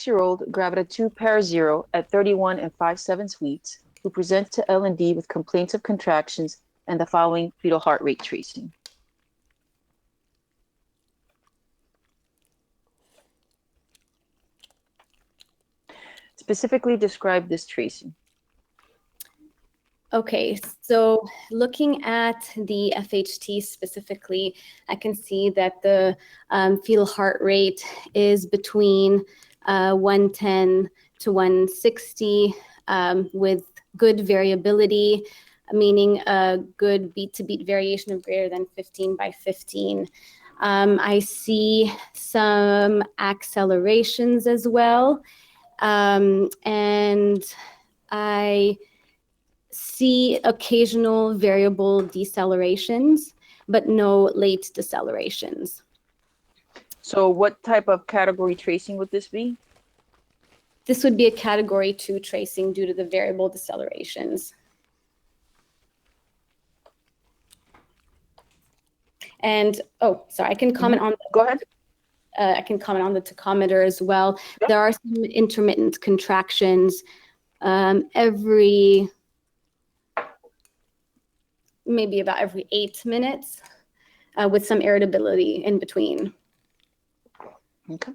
6-year-old gravida 2 para 0 at 31 and 5/7 weeks who presents to L&D with complaints of contractions and the following fetal heart rate tracing. Specifically describe this tracing. Okay, so looking at the FHT specifically, I can see that the fetal heart rate is between 110 to 160 with good variability, meaning a good beat-to-beat variation of greater than 15/15. I see some accelerations as well, and I see occasional variable decelerations, but no late decelerations. So what type of category tracing would this be? This would be a category 2 tracing due to the variable decelerations. And, oh, sorry, I can comment on. Go ahead. I can comment on the tachometer as well. Yep. There are some intermittent contractions maybe about every 8 minutes with some irritability in between. Okay.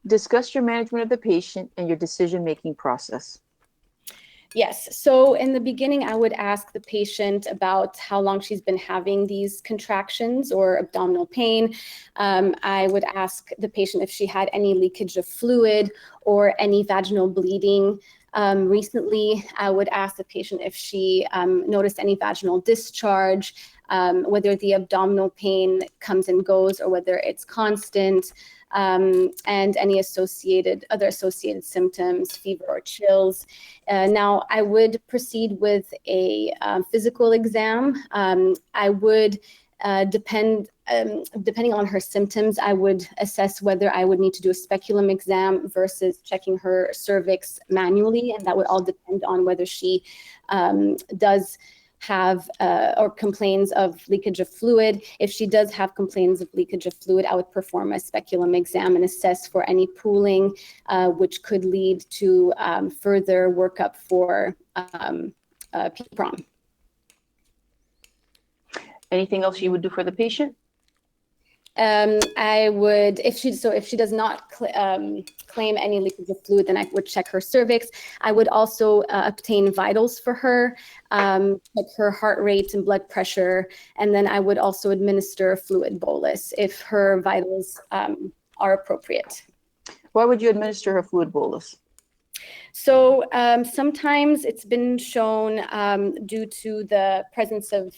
Discuss your management of the patient and your decision-making process. Yes, so in the beginning, I would ask the patient about how long she's been having these contractions or abdominal pain. I would ask the patient if she had any leakage of fluid or any vaginal bleeding. Recently, I would ask the patient if she noticed any vaginal discharge, whether the abdominal pain comes and goes or whether it's constant, and any other associated symptoms, fever or chills. Now, I would proceed with a physical exam. I would depending on her symptoms, I would assess whether I would need to do a speculum exam versus checking her cervix manually, and that would all depend on whether she does have or complains of leakage of fluid. If she does have complaints of leakage of fluid, I would perform a speculum exam and assess for any pooling, which could lead to further workup for PPROM. Anything else you would do for the patient? I would, if she does not claim any leakage of fluid, then I would check her cervix. I would also obtain vitals for her, check her heart rate and blood pressure, and then I would also administer a fluid bolus if her vitals are appropriate. Why would you administer her fluid bolus? So sometimes it's been shown due to the presence of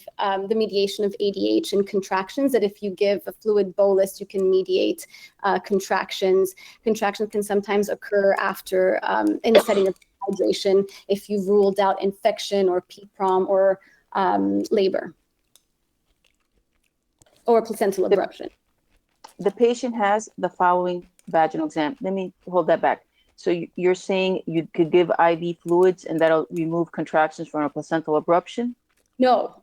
the mediation of ADH and contractions that if you give a fluid bolus, you can mediate contractions. Contractions can sometimes occur after in a setting of hydration if you've ruled out infection or PPROM or labor or placental abruption. The patient has the following vaginal exam. Let me hold that back. So you're saying you could give IV fluids and that'll remove contractions from a placental abruption? No.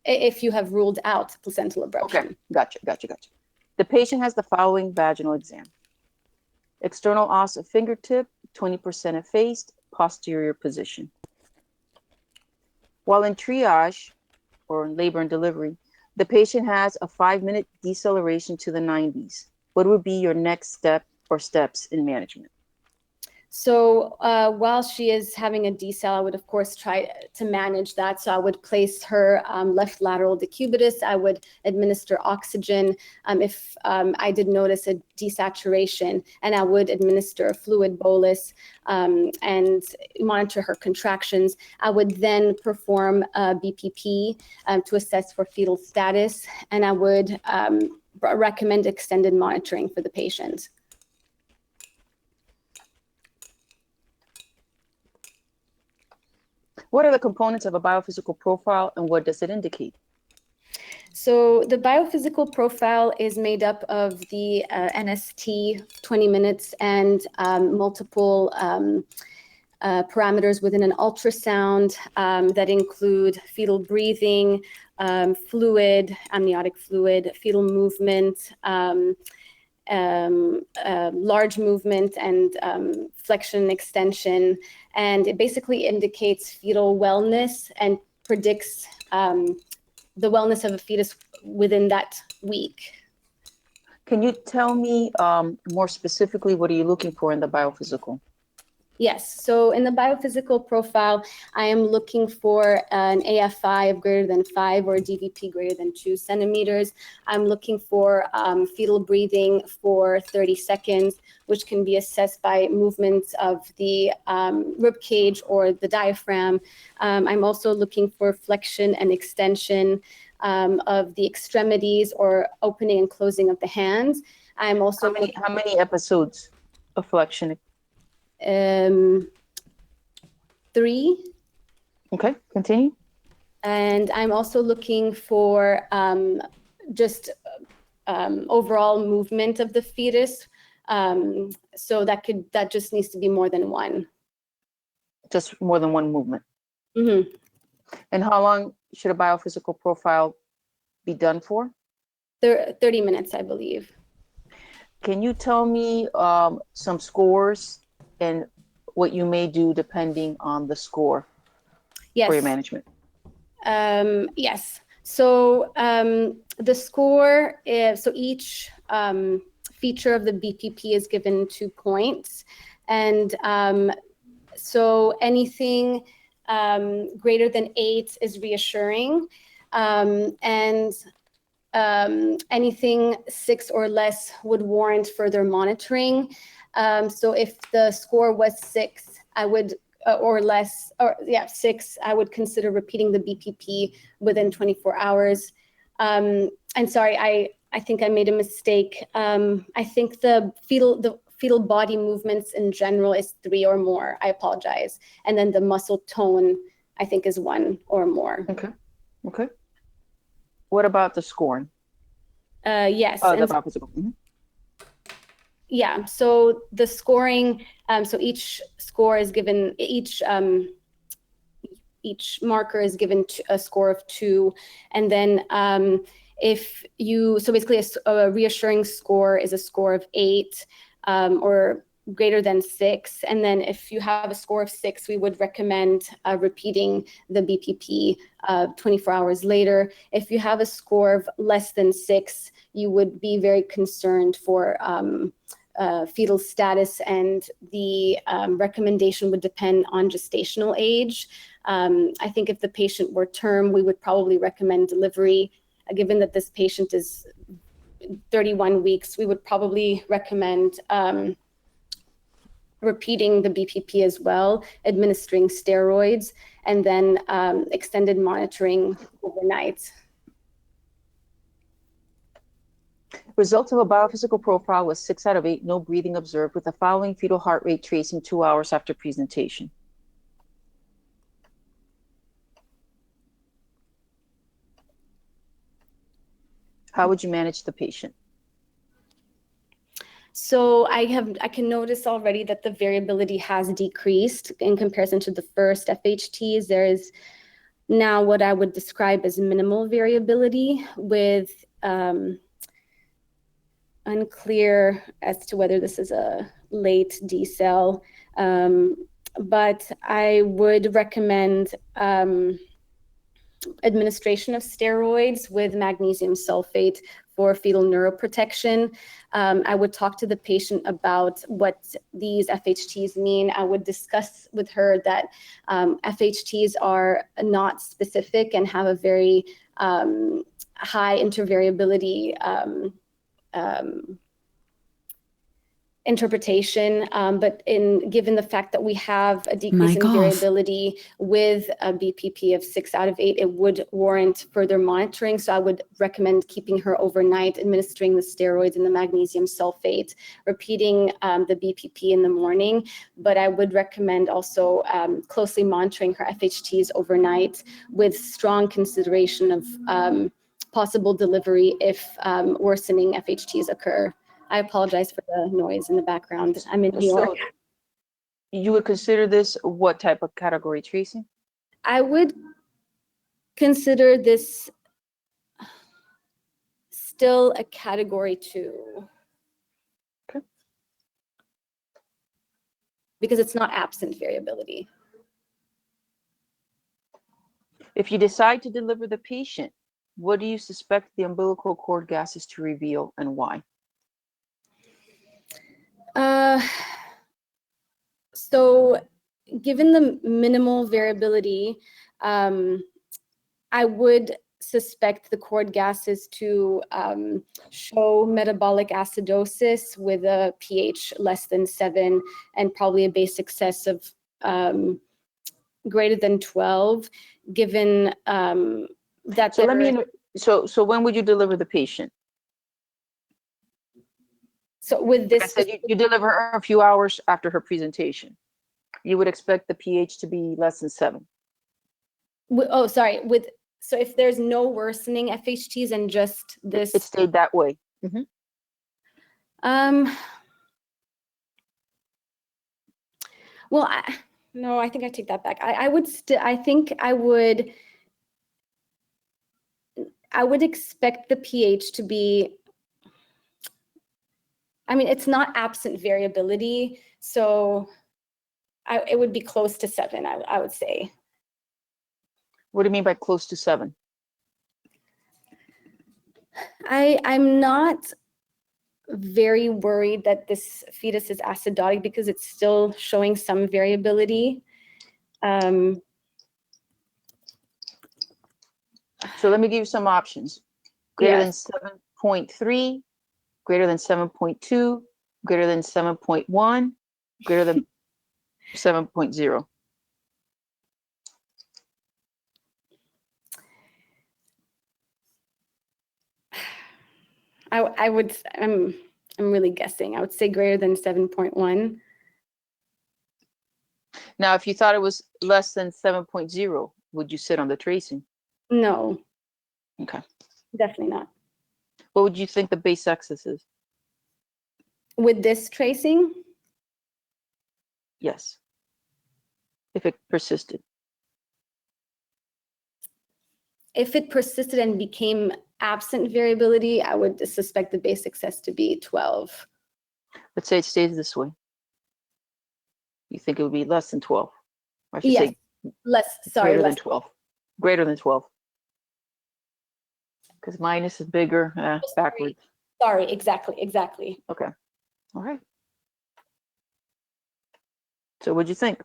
If you have ruled out placental abruption. Okay, gotcha. The patient has the following vaginal exam. External os of fingertip, 20% effaced, posterior position. While in triage, or in labor and delivery, the patient has a 5-minute deceleration to the 90s. What would be your next step or steps in management? So while she is having a decel, I would, of course, try to manage that. So I would place her left lateral decubitus. I would administer oxygen if I did notice a desaturation, and I would administer a fluid bolus and monitor her contractions. I would then perform a BPP to assess for fetal status, and I would recommend extended monitoring for the patient. What are the components of a biophysical profile and what does it indicate? So the biophysical profile is made up of the NST 20 minutes and multiple parameters within an ultrasound that include fetal breathing, fluid, amniotic fluid, fetal movement, large movement and flexion and extension. And it basically indicates fetal wellness and predicts the wellness of a fetus within that week. Can you tell me more specifically, what are you looking for in the biophysical? Yes, so in the biophysical profile, I am looking for an AFI of greater than 5 or a DVP greater than 2 centimeters. I'm looking for fetal breathing for 30 seconds, which can be assessed by movements of the rib cage or the diaphragm. I'm also looking for flexion and extension of the extremities or opening and closing of the hands. I'm also how many episodes of flexion? 3. Okay, continue. And I'm also looking for just overall movement of the fetus. So that just needs to be more than one. Just more than one movement. Mm-hmm. And how long should a biophysical profile be done for? 30 minutes, I believe. Can you tell me some scores and what you may do depending on the score for your management? Yes. So the score is, so each feature of the BPP is given 2 points. And so anything greater than 8 is reassuring. And anything 6 or less would warrant further monitoring. So if the score was 6, I would, or less, or 6, I would consider repeating the BPP within 24 hours. And sorry, I think I made a mistake. I think the fetal body movements in general is 3 or more. I apologize. And then the muscle tone, I think, is 1 or more. Okay. Okay. What about the scoring? Yes. The biophysical. Mm-hmm. Yeah, so the scoring, so each score is given, each marker is given a score of 2. And then so basically a reassuring score is a score of 8 or greater than 6. And then if you have a score of 6, we would recommend repeating the BPP 24 hours later. If you have a score of less than 6, you would be very concerned for fetal status, and the recommendation would depend on gestational age. I think if the patient were term, we would probably recommend delivery. Given that this patient is 31 weeks, we would probably recommend repeating the BPP as well, administering steroids, and then extended monitoring overnight. Results of a biophysical profile was 6 out of 8, no breathing observed, with the following fetal heart rate tracing 2 hours after presentation. How would you manage the patient? So I can notice already that the variability has decreased in comparison to the first FHTs. There is now what I would describe as minimal variability, with unclear as to whether this is a late decel, but I would recommend administration of steroids with magnesium sulfate for fetal neuroprotection. I would talk to the patient about what these FHTs mean. I would discuss with her that FHTs are not specific and have a very high intervariability interpretation, but given the fact that we have a decrease in variability with a BPP of 6 out of 8, it would warrant further monitoring. So I would recommend keeping her overnight, administering the steroids and the magnesium sulfate, repeating the BPP in the morning. But I would recommend also closely monitoring her FHTs overnight, with strong consideration of possible delivery if worsening FHTs occur. I apologize for the noise in the background. I'm in New York. So you would consider this what type of category tracing? I would consider this still a category 2. because it's not absent variability. If you decide to deliver the patient, what do you suspect the umbilical cord gases to reveal and why? So given the minimal variability, I would suspect the cord gases to show metabolic acidosis with a pH less than 7 and probably a base excess of greater than 12, given that so when would you deliver the patient? So with this, like I said, you deliver her a few hours after her presentation. You would expect the pH to be less than 7. So if there's no worsening FHTs and just this, it stayed that way. Well, I think I take that back. I think I would expect the pH to be, I mean, it's not absent variability, so it would be close to 7, I would say. What do you mean by close to 7? I'm not very worried that this fetus is acidotic because it's still showing some variability. So let me give you some options. Greater than 7.3, greater than 7.2, greater than 7.1, greater than 7.0. I'm really guessing. I would say greater than 7.1. Now, if you thought it was less than 7.0, would you sit on the tracing? No. Okay. Definitely not. What would you think the base excess is? With this tracing? Yes. If it persisted. If it persisted and became absent variability, I would suspect the base excess to be 12. Let's say it stays this way. You think it would be less than 12? I should Yes. say Greater than 12. Greater than 12. Because minus is bigger, backwards. Sorry, exactly. Okay. All right. So what'd you think?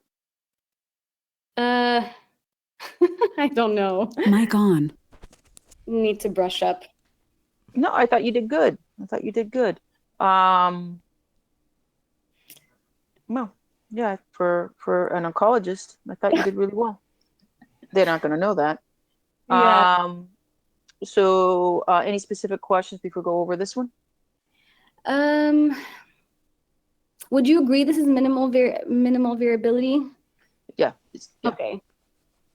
I don't know. Mic on. Need to brush up. No, I thought you did good. Well, yeah, for an oncologist, I thought you did really well. They're not going to know that. Yeah. So any specific questions before we go over this one? Would you agree this is minimal variability? Yeah. Okay.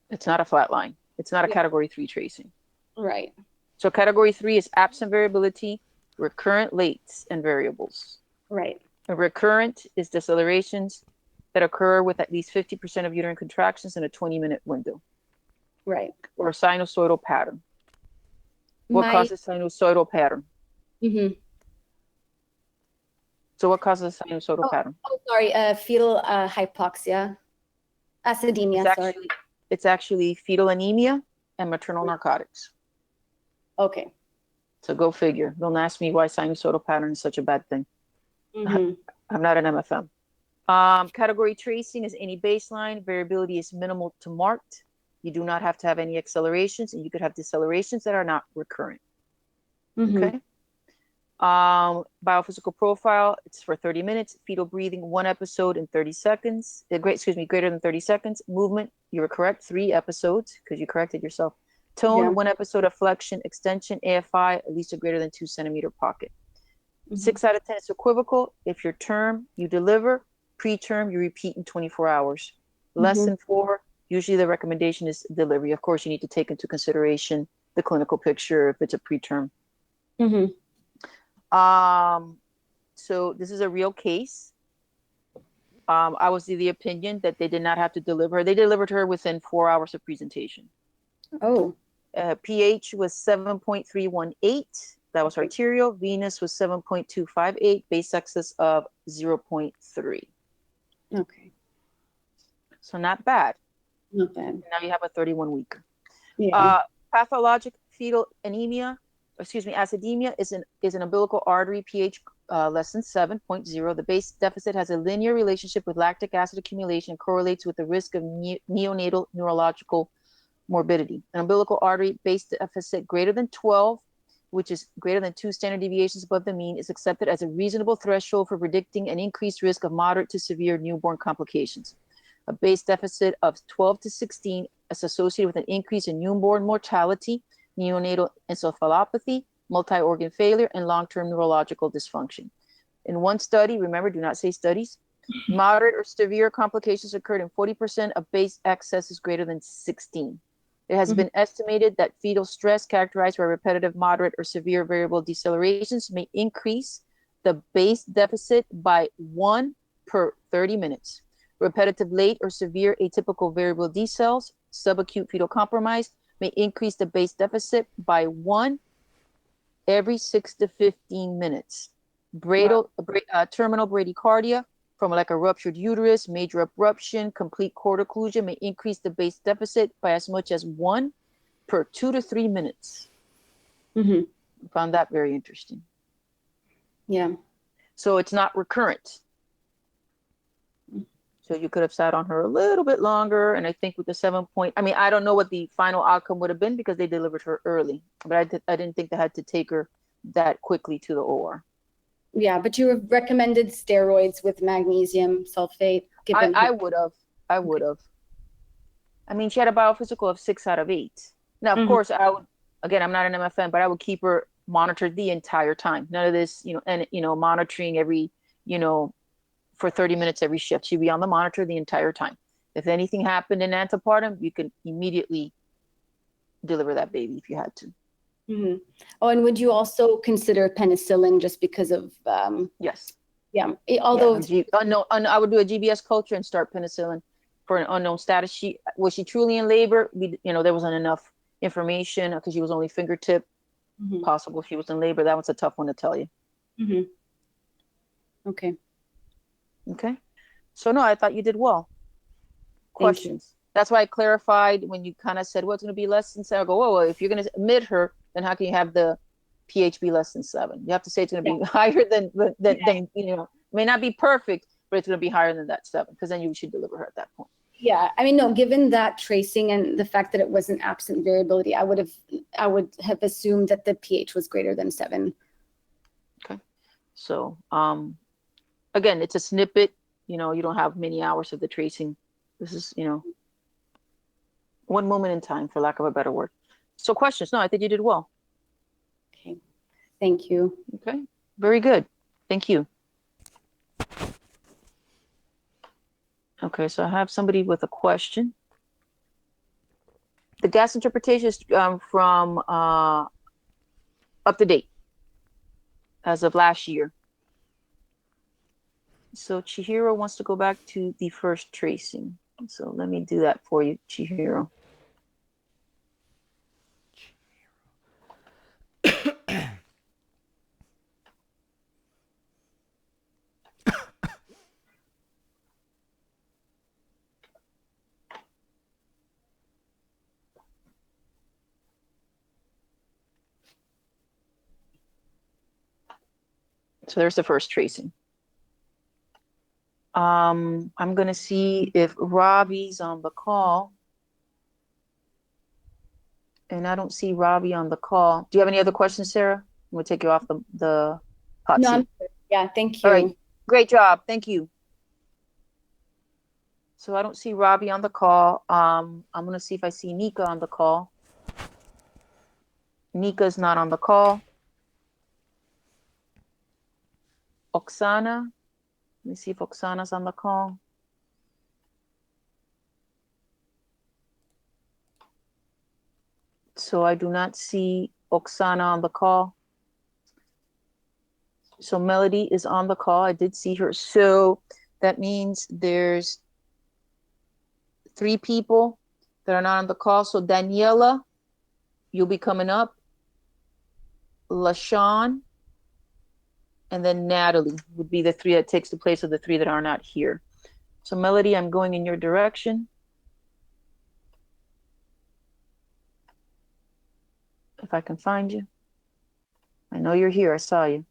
It's not a flat line. It's not a category 3 tracing. Right. So category 3 is absent variability, recurrent lates, and variables. Right. A recurrent is decelerations that occur with at least 50% of uterine contractions in a 20-minute window. Right. Or a sinusoidal pattern. What causes sinusoidal pattern? So what causes a sinusoidal pattern? Oh, sorry, fetal hypoxia, acidemia, It's actually fetal anemia and maternal narcotics. Okay. So go figure. Don't ask me why sinusoidal pattern is such a bad thing. I'm not an MFM. Category tracing is any baseline. Variability is minimal to marked. You do not have to have any accelerations, and you could have decelerations that are not recurrent. Okay. Biophysical profile, it's for 30 minutes. Fetal breathing, 1 episode in 30 seconds. Greater than 30 seconds. Movement, you were correct, 3 episodes, because you corrected yourself. Tone, 1 episode of flexion, extension, AFI, at least a greater than 2 centimeter pocket. 6 out of 10 is equivocal. If you're term, you deliver. Preterm, you repeat in 24 hours. Less than 4, usually the recommendation is delivery. Of course, you need to take into consideration the clinical picture if it's a preterm. So this is a real case. I was of the opinion that they did not have to deliver her. They delivered her within 4 hours of presentation. Oh. pH was 7.318. That was arterial. Venous was 7.258. Base excess of 0.3. Okay. So not bad. Not bad. Now you have a 31-week. Yeah. Pathologic fetal anemia, acidemia is an umbilical artery pH less than 7.0. The base deficit has a linear relationship with lactic acid accumulation and correlates with the risk of neonatal neurological morbidity. An umbilical artery base deficit greater than 12, which is greater than 2 standard deviations above the mean, is accepted as a reasonable threshold for predicting an increased risk of moderate to severe newborn complications. A base deficit of 12 to 16 is associated with an increase in newborn mortality, neonatal encephalopathy, multi-organ failure, and long-term neurological dysfunction. In one study, remember, do not say studies, moderate or severe complications occurred in 40% of base excesses greater than 16. It has been estimated that fetal stress characterized by repetitive, moderate, or severe variable decelerations may increase the base deficit by 1 per 30 minutes. Repetitive late or severe atypical variable decels, subacute fetal compromise, may increase the base deficit by 1 every 6 to 15 minutes. Terminal bradycardia from like a ruptured uterus, major abruption, complete cord occlusion may increase the base deficit by as much as 1 per 2 to 3 minutes. I found that very interesting. Yeah. So it's not recurrent. So you could have sat on her a little bit longer. And I think with the 7 point, I mean, I don't know what the final outcome would have been because they delivered her early, but I didn't think they had to take her that quickly to the OR. Yeah, but you recommended steroids with magnesium sulfate. I would have. I mean, she had a biophysical of 6 out of 8. Now, of course, I would, again, I'm not an MFM, but I would keep her monitored the entire time. None of this, monitoring every, for 30 minutes every shift. She'd be on the monitor the entire time. If anything happened in antepartum, you can immediately deliver that baby if you had to. Oh, and would you also consider penicillin just because of yes. Yeah. Although I would do a GBS culture and start penicillin for an unknown status. Was she truly in labor? There wasn't enough information because she was only fingertip. Possible she was in labor. That was a tough one to tell you. Okay. So no, I thought you did well. Questions? That's why I clarified when you kind of said, well, it's going to be less than 7. I go, well, if you're going to admit her, then how can you have the pH be less than 7? You have to say it's going to be higher than may not be perfect, but it's going to be higher than that 7, because then you should deliver her at that point. Yeah, I mean, no, given that tracing and the fact that it wasn't absent variability, I would have assumed that the pH was greater than 7. Okay. So, again, it's a snippet, you don't have many hours of the tracing. This is, one moment in time, for lack of a better word. So questions? No, I think you did well. Okay. Thank you. Okay. Very good. Thank you. Okay, so I have somebody with a question. The gas interpretation is from up to date as of last year. So Chihiro wants to go back to the first tracing. So let me do that for you, Chihiro. So there's the first tracing. I'm going to see if Robbie's on the call. And I don't see Robbie on the call. Do you have any other questions, Sarah? I'm going to take you off the hot seat. Yeah, thank you. All right. Great job. Thank you. So I don't see Robbie on the call. I'm going to see if I see Nika on the call. Nika's not on the call. Oksana. Let me see if Oksana's on the call. So I do not see Oksana on the call. So Melody is on the call. I did see her. So that means there's 3 people that are not on the call. So Daniela, you'll be coming up. LaShawn, and then Natalie would be the 3 that takes the place of the 3 that are not here. So Melody, I'm going in your direction. If I can find you. I know you're here. I saw you.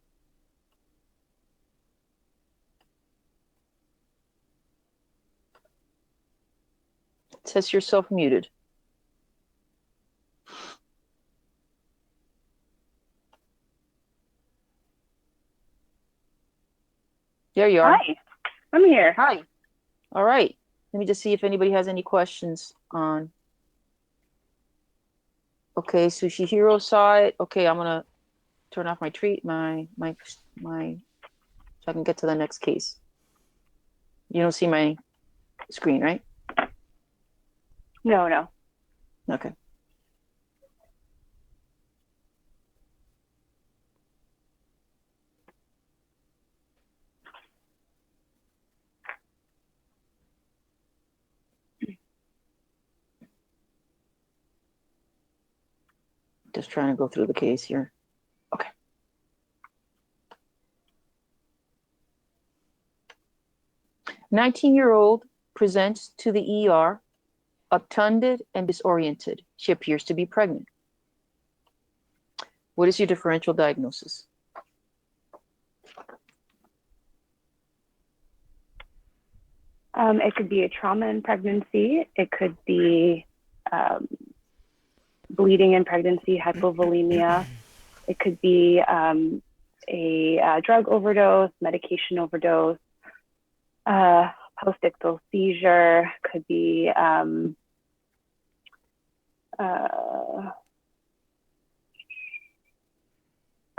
It says you're self-muted. There you are. Hi, I'm here. Hi. All right. Let me just see if anybody has any questions on. Okay, Sushi Hero saw it. Okay, I'm gonna turn off my so I can get to the next case. You don't see my screen, right? No. Okay. Just trying to go through the case here. Okay. "19-year-old presents to the ER, obtunded and disoriented. She appears to be pregnant. What is your differential diagnosis?" It could be a trauma in pregnancy. It could be bleeding in pregnancy, hypovolemia. It could be a drug overdose, medication overdose, post-ictal seizure. Could be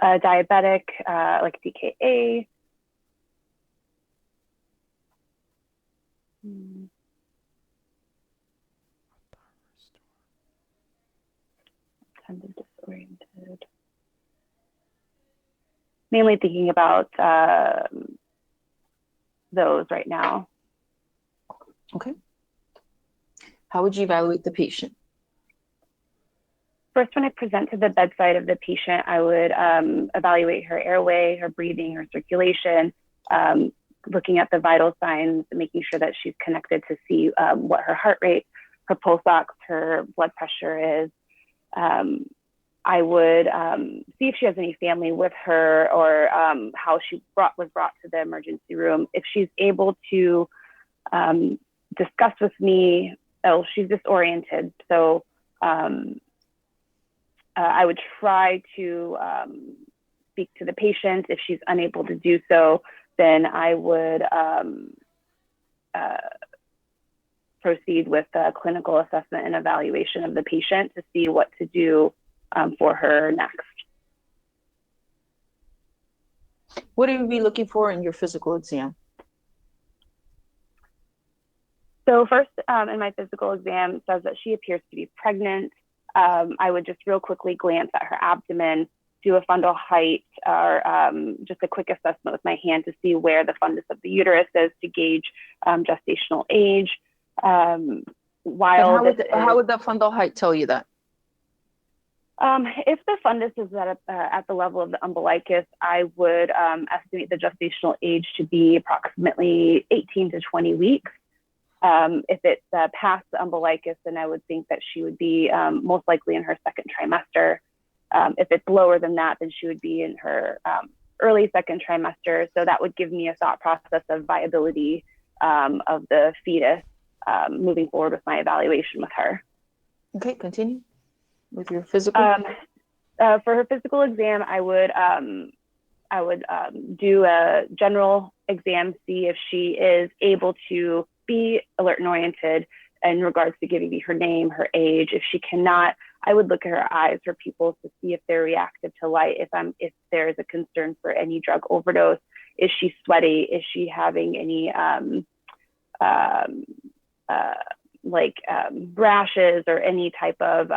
diabetic, like DKA. Tended disoriented. Mainly thinking about those right now. Okay. How would you evaluate the patient? First, when I present to the bedside of the patient, I would evaluate her airway, her breathing, her circulation, looking at the vital signs, making sure that she's connected to see what her heart rate, her pulse ox, her blood pressure is. I would see if she has any family with her, or how she was brought to the emergency room. If she's able to discuss with me, she's disoriented. So I would try to speak to the patient. If she's unable to do so, then I would proceed with a clinical assessment and evaluation of the patient to see what to do for her next. What do you be looking for in your physical exam? So first, in my physical exam, it says that she appears to be pregnant. I would just real quickly glance at her abdomen, do a fundal height, or just a quick assessment with my hand to see where the fundus of the uterus is to gauge gestational age. How would the fundal height tell you that? If the fundus is at the level of the umbilicus, I would estimate the gestational age to be approximately 18 to 20 weeks. If it's past the umbilicus, then I would think that she would be most likely in her second trimester. If it's lower than that, then she would be in her early second trimester. So that would give me a thought process of viability of the fetus moving forward with my evaluation with her. Okay, continue with your physical. For her physical exam, I would do a general exam, see if she is able to be alert and oriented in regards to giving me her name, her age. If she cannot, I would look at her eyes, her pupils, to see if they're reactive to light, if there is a concern for any drug overdose. Is she sweaty? Is she having any rashes or any type of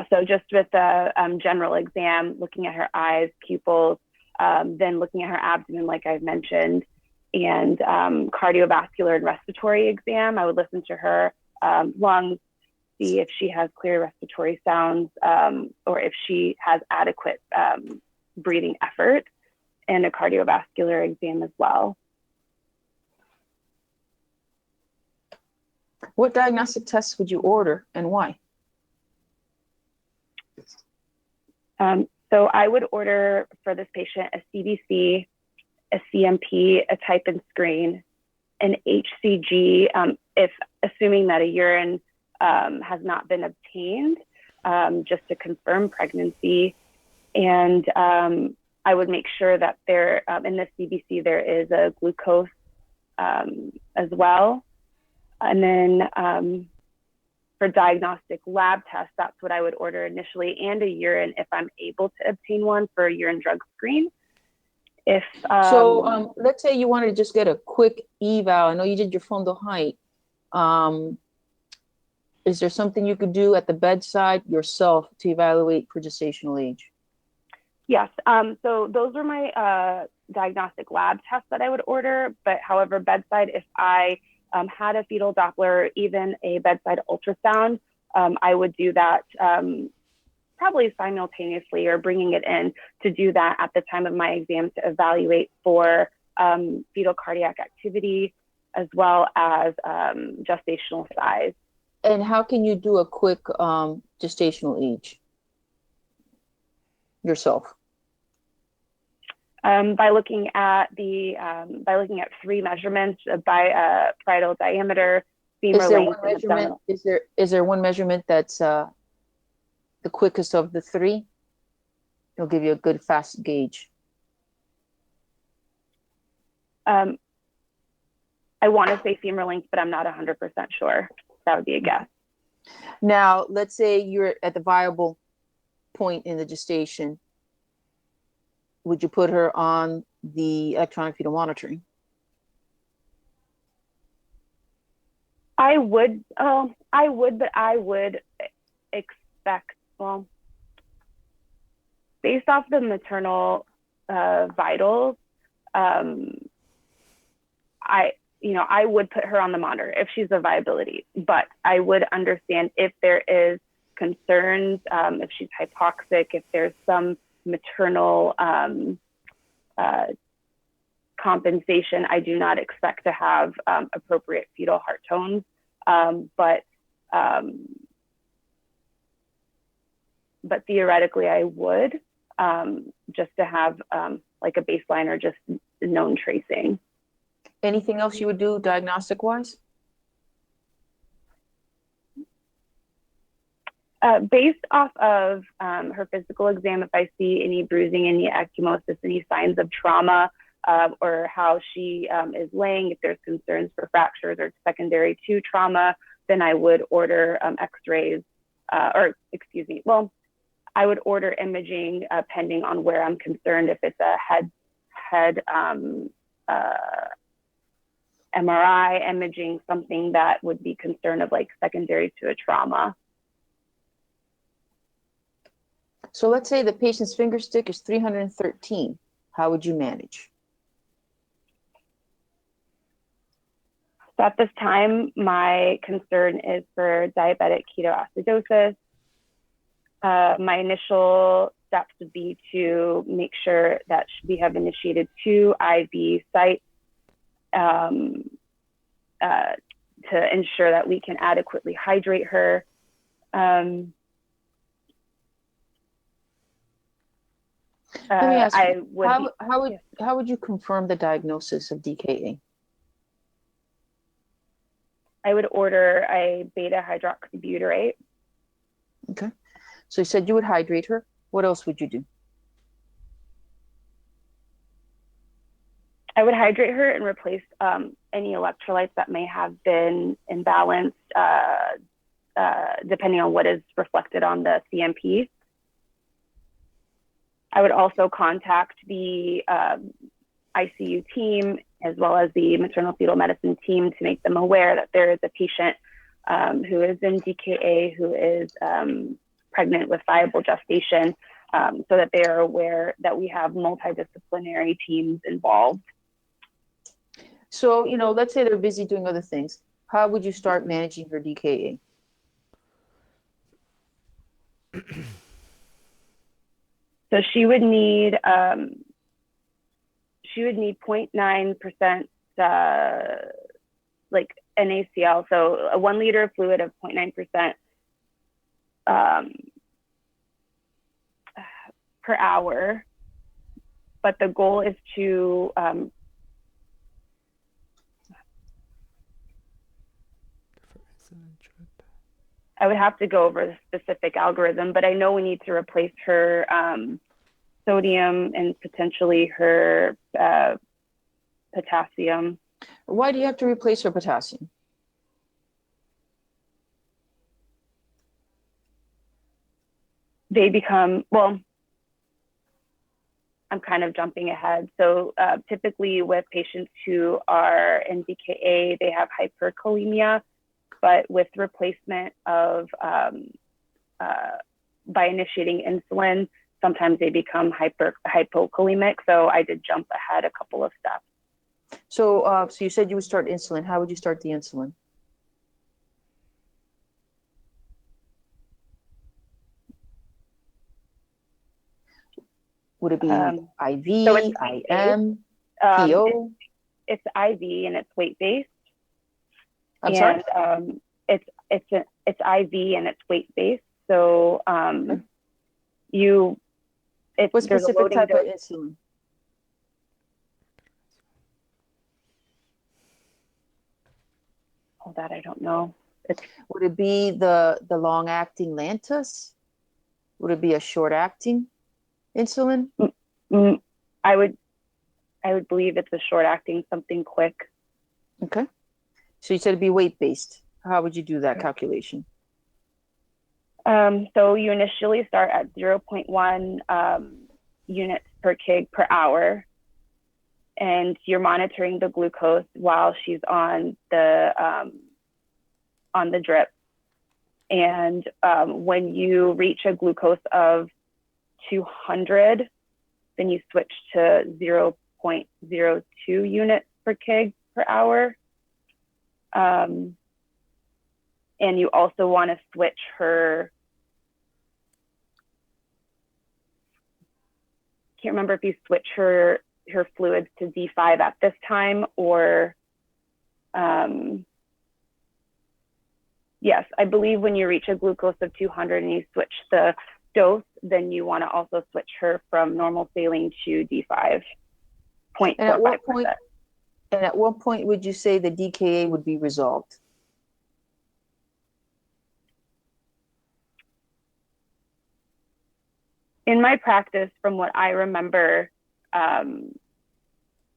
so just with the general exam, looking at her eyes, pupils, then looking at her abdomen, like I've mentioned, and cardiovascular and respiratory exam. I would listen to her lungs, see if she has clear respiratory sounds, or if she has adequate breathing effort, and a cardiovascular exam as well. What diagnostic tests would you order and why? So I would order for this patient a CBC, a CMP, a type and screen, an HCG, if assuming that a urine has not been obtained, just to confirm pregnancy. And I would make sure that there, in the CBC, there is a glucose as well. And then for diagnostic lab tests, that's what I would order initially, and a urine if I'm able to obtain one for a urine drug screen. If so let's say you wanted to just get a quick eval. I know you did your fundal height. Is there something you could do at the bedside yourself to evaluate for gestational age? Yes. So those were my diagnostic lab tests that I would order. But however, bedside, if I had a fetal Doppler, even a bedside ultrasound, I would do that probably simultaneously, or bringing it in to do that at the time of my exam to evaluate for fetal cardiac activity as well as gestational size. And how can you do a quick gestational age yourself? By looking at three measurements by parietal diameter, femur length, and abdominal. Is there one measurement that's the quickest of the three? It'll give you a good fast gauge. I want to say femur length, but I'm not 100% sure. That would be a guess. Now, let's say you're at the viable point in the gestation. Would you put her on the electronic fetal monitoring? I would, but I would expect, well, based off the maternal vitals, I would put her on the monitor if she's a viability, but I would understand if there is concerns, if she's hypoxic, if there's some maternal compensation. I do not expect to have appropriate fetal heart tones, but theoretically I would, just to have like a baseline or just known tracing. Anything else you would do diagnostic wise? Based off of her physical exam, if I see any bruising, any ecchymosis, any signs of trauma, or how she is laying, if there's concerns for fractures or secondary to trauma, then I would order x-rays, I would order imaging pending on where I'm concerned. If it's a head MRI imaging, something that would be concern of like secondary to a trauma. So let's say the patient's finger stick is 313. How would you manage? So at this time, my concern is for diabetic ketoacidosis. My initial steps would be to make sure that we have initiated 2 IV sites to ensure that we can adequately hydrate her. Let me ask you, how would you confirm the diagnosis of DKA? I would order a beta hydroxybutyrate. Okay. So you said you would hydrate her. What else would you do? I would hydrate her and replace any electrolytes that may have been imbalanced, depending on what is reflected on the CMP. I would also contact the ICU team as well as the maternal fetal medicine team to make them aware that there is a patient who is in DKA, who is pregnant with viable gestation, so that they are aware that we have multidisciplinary teams involved. So, let's say they're busy doing other things. How would you start managing her DKA? So she would need 0.9% like NaCl, so a 1 liter of fluid of 0.9% per hour. But the goal is to I would have to go over the specific algorithm, but I know we need to replace her sodium and potentially her potassium. Why do you have to replace her potassium? They become, well, I'm kind of jumping ahead. So typically with patients who are in DKA, they have hyperkalemia, but with replacement of, by initiating insulin, sometimes they become hypokalemic. So I did jump ahead a couple of steps. So, so you said you would start insulin. How would you start the insulin? Would it be IV, so IM, PO? It's IV and it's weight-based. I'm sorry? It's IV and it's weight-based. So what specific type of insulin? Oh, that I don't know. Would it be the long-acting Lantus? Would it be a short-acting insulin? I would believe it's a short-acting, something quick. Okay. So you said it'd be weight-based. How would you do that calculation? So you initially start at 0.1 units per kg per hour, and you're monitoring the glucose while she's on the drip. And when you reach a glucose of 200, then you switch to 0.02 units per kg per hour. And you also want to switch her, can't remember if you switch her fluids to D5 at this time or, yes, I believe when you reach a glucose of 200 and you switch the dose, then you want to also switch her from normal saline to D5. And at what point would you say the DKA would be resolved? In my practice, from what I remember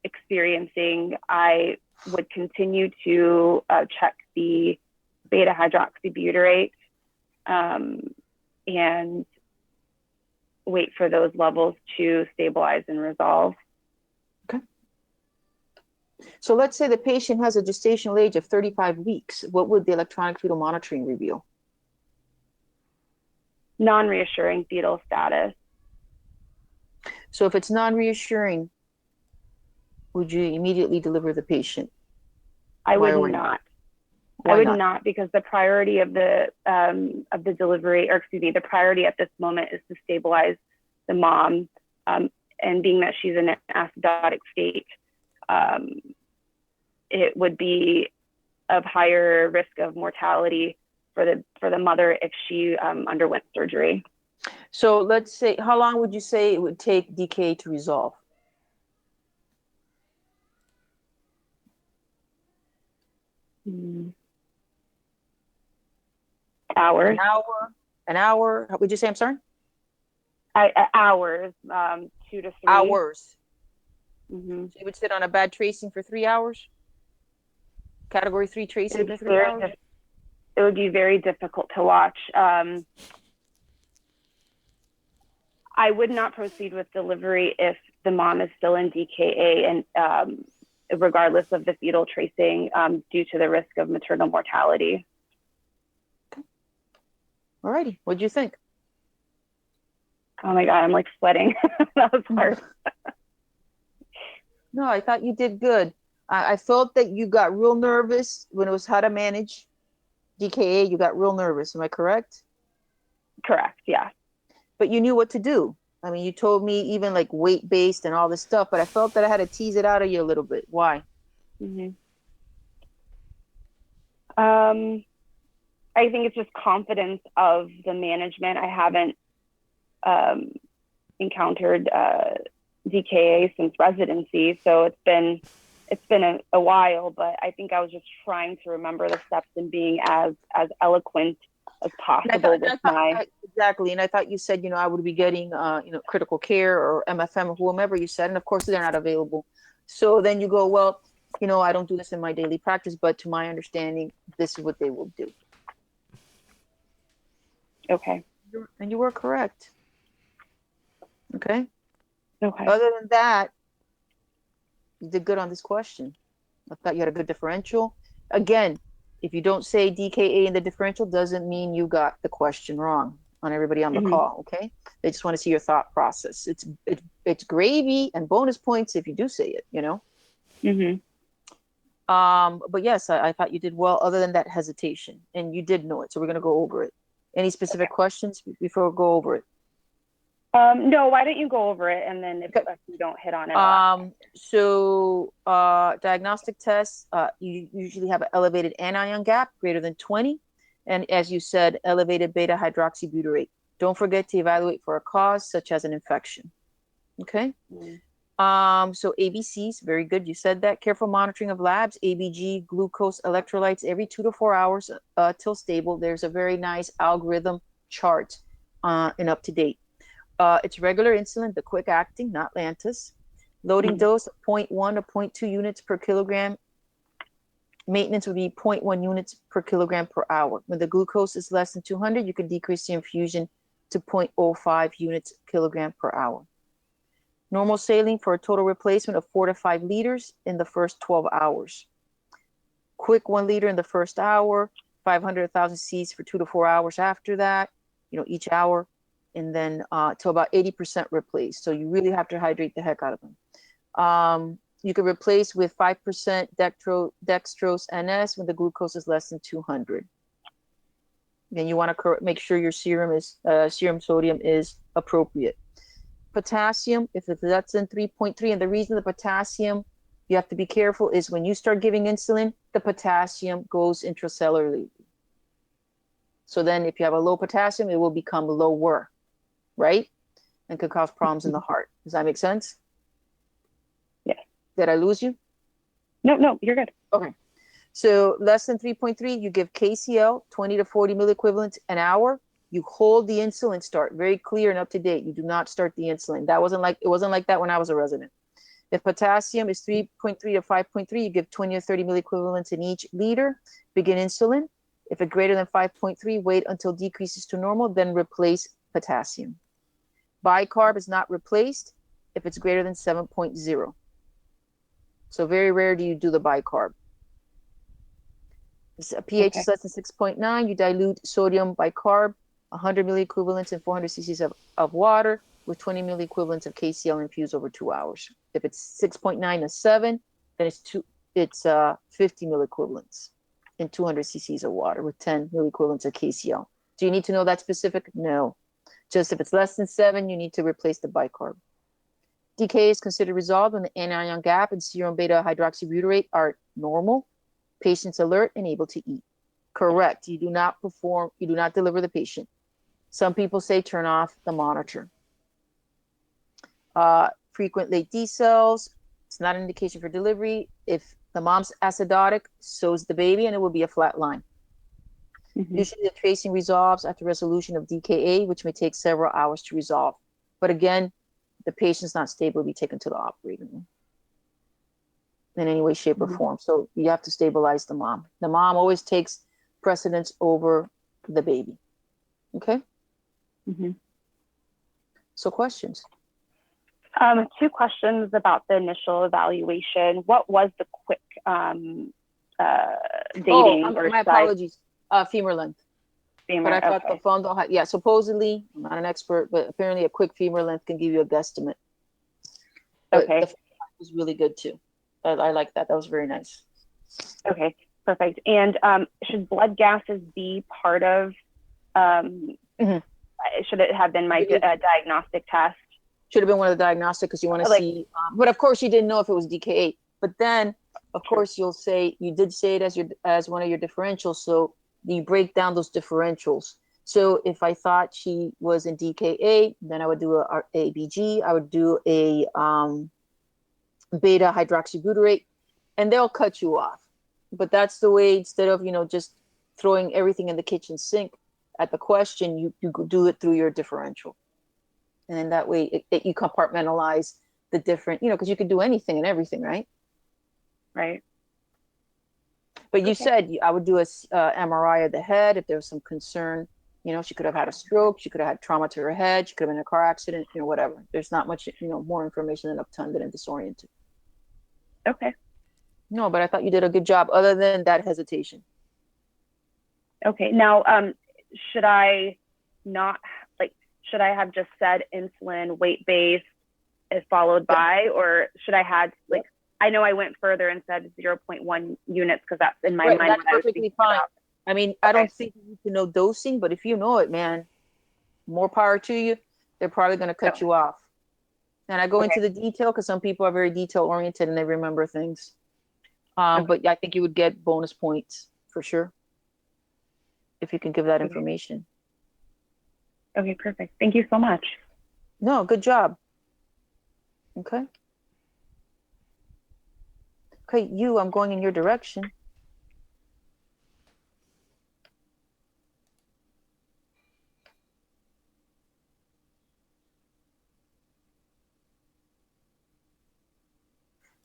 experiencing, I would continue to check the beta hydroxybutyrate and wait for those levels to stabilize and resolve. Okay. So let's say the patient has a gestational age of 35 weeks. What would the electronic fetal monitoring reveal? Non-reassuring fetal status. So if it's non-reassuring, would you immediately deliver the patient? I would not. I would not, because the priority of the delivery, or excuse me, the priority at this moment is to stabilize the mom. And being that she's in an acidotic state, it would be of higher risk of mortality for the mother if she underwent surgery. So let's say, how long would you say it would take DKA to resolve? Hours. An hour. How would you say? I'm sorry. Hours. 2 to 3 hours. Mm-hmm. So you would sit on a bad tracing for 3 hours. Category 3 tracing for 3 hours. It would be very difficult to watch. I would not proceed with delivery if the mom is still in DKA and regardless of the fetal tracing due to the risk of maternal mortality. Okay. All righty. What'd you think? Oh my God, I'm like sweating. That was hard. No, I thought you did good. I felt that you got real nervous when it was how to manage DKA. You got real nervous. Am I correct? Correct, yeah. But you knew what to do. I mean, you told me even like weight-based and all this stuff, but I felt that I had to tease it out of you a little bit. Why? Mm-hmm. I think it's just confidence of the management. I haven't encountered DKA since residency, so it's been a while. But I think I was just trying to remember the steps and being as eloquent as possible exactly. And I thought you said, I would be getting, critical care or MFM or whomever you said, and of course they're not available. So then you go, well, I don't do this in my daily practice, but to my understanding, this is what they will do. Okay. And you were correct. Okay. Okay. Other than that, you did good on this question. I thought you had a good differential. Again, if you don't say DKA in the differential, doesn't mean you got the question wrong on everybody on the call. Okay. They just want to see your thought process. It's gravy and bonus points if you do say it, But yes, I thought you did well other than that hesitation, and you did know it. So we're going to go over it. Any specific questions before we go over it? No, why don't you go over it, and then if you don't hit on it. So diagnostic tests, you usually have an elevated anion gap greater than 20. And as you said, elevated beta hydroxybutyrate. Don't forget to evaluate for a cause such as an infection. Okay. So ABCs, very good. You said that. Careful monitoring of labs, ABG, glucose, electrolytes every 2 to 4 hours till stable. There's a very nice algorithm chart and up to date. It's regular insulin, the quick acting, not Lantus. Loading dose of 0.1 to 0.2 units per kilogram. Maintenance would be 0.1 units per kilogram per hour. When the glucose is less than 200, you can decrease the infusion to 0.05 units kilogram per hour. Normal saline for a total replacement of 4 to 5 liters in the first 12 hours. Quick 1 liter in the first hour, 500,000 Cs for 2 to 4 hours after that, each hour, and then till about 80% replaced. So you really have to hydrate the heck out of them. You can replace with 5% dextrose NS when the glucose is less than 200. Then you want to make sure your serum sodium is appropriate. Potassium, if it's less than 3.3, and the reason the potassium you have to be careful is when you start giving insulin, the potassium goes intracellularly. So then if you have a low potassium, it will become lower, right? And could cause problems in the heart. Does that make sense? Yeah. Did I lose you? No, you're good. Okay. So less than 3.3, you give KCL, 20 to 40 milliequivalents an hour. You hold the insulin start, very clear and up to date. You do not start the insulin. It wasn't like that when I was a resident. If potassium is 3.3 to 5.3, you give 20 or 30 milliequivalents in each liter. Begin insulin. If it's greater than 5.3, wait until it decreases to normal, then replace potassium. Bicarb is not replaced if it's greater than 7.0. So very rare do you do the bicarb. If pH is less than 6.9, you dilute sodium bicarb, 100 milliequivalents in 400 cc's of water with 20 milliequivalents of KCl infused over 2 hours. If it's 6.9 to 7, then it's 50 milliequivalents in 200 cc's of water with 10 milliequivalents of KCl. Do you need to know that specific? No. Just if it's less than 7, you need to replace the bicarb. DKA is considered resolved when the anion gap and serum beta hydroxybutyrate are normal, patient's alert and able to eat. Correct. You do not deliver the patient. Some people say turn off the monitor. Frequent late D cells, it's not an indication for delivery. If the mom's acidotic, so is the baby, and it will be a flat line. Usually the tracing resolves after resolution of DKA, which may take several hours to resolve. But again, the patient's not stable, will be taken to the operating room in any way, shape, or form. So you have to stabilize the mom. The mom always takes precedence over the baby. Okay? So questions? 2 questions about the initial evaluation. What was the quick dating? My apologies. Femur length. Femur, but I thought the phone don't have, supposedly, I'm not an expert, but apparently a quick femur length can give you a guesstimate. But the phone was really good too. I like that. That was very nice. Okay, perfect. And should blood gases be part of, should it have been my diagnostic test? Should have been one of the diagnostic because you want to Like, see. But of course, you didn't know if it was DKA. But then, of course, you'll say you did say it as one of your differentials. So you break down those differentials. So if I thought she was in DKA, then I would do a ABG. I would do a beta hydroxybutyrate, and they'll cut you off. But that's the way, instead of, just throwing everything in the kitchen sink at the question, you do it through your differential. And then that way you compartmentalize the different, because you could do anything and everything, right? right. But you Okay. said I would do a MRI of the head if there was some concern. She could have had a stroke. She could have had trauma to her head. She could have been in a car accident, whatever. There's not much, more information than obtunded and disoriented. Okay. No, but I thought you did a good job other than that hesitation. Okay. Now, should I not, should I have just said insulin, weight-based, is followed by, or should I had, I know I went further and said 0.1 units because that's in my mind. That's perfectly fine. About. I mean, okay. I don't think you need to know dosing, but if you know it, man, more power to you. They're probably going to cut you off. And I go into the detail because some people are very detail oriented and they remember things. But I think you would get bonus points for sure if you can give that information. Okay, perfect. Thank you so much. No, good job. Okay. Okay, I'm going in your direction.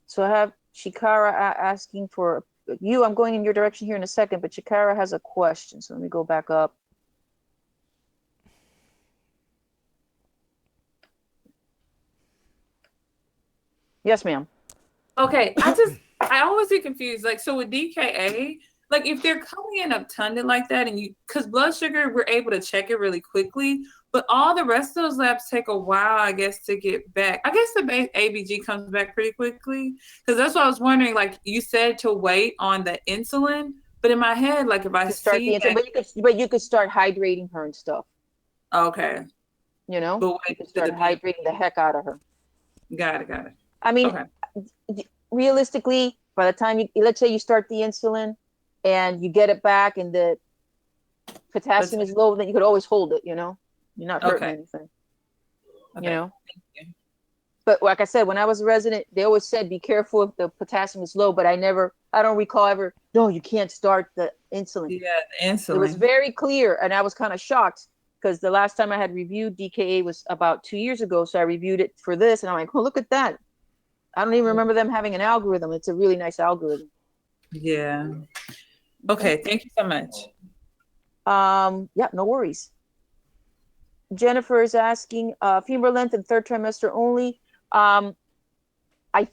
So I have Shikara asking for you. I'm going in your direction here in a second, but Shikara has a question. So let me go back up. Yes, ma'am. Okay, I always get confused. So with DKA, if they're coming in obtunded like that, and because blood sugar, we're able to check it really quickly, but all the rest of those labs take a while, I guess, to get back. I guess the ABG comes back pretty quickly, because that's what I was wondering. You said to wait on the insulin, but in my head, if I see that, but you could start hydrating her and stuff. Okay. But you could start hydrating the heck out of her. Got it. I mean, realistically, by the time let's say you start the insulin and you get it back and the potassium is low, then you could always hold it, you're not hurting anything, But like I said, when I was a resident, they always said, be careful if the potassium is low, but I don't recall ever, no, you can't start the insulin. Yeah, the insulin. It was very clear. And I was kind of shocked because the last time I had reviewed DKA was about 2 years ago. So I reviewed it for this and I'm like, oh, look at that. I don't even remember them having an algorithm. It's a really nice algorithm. Yeah. Okay. Thank you so much. Yeah, no worries. Jennifer is asking, femur length in third trimester only. I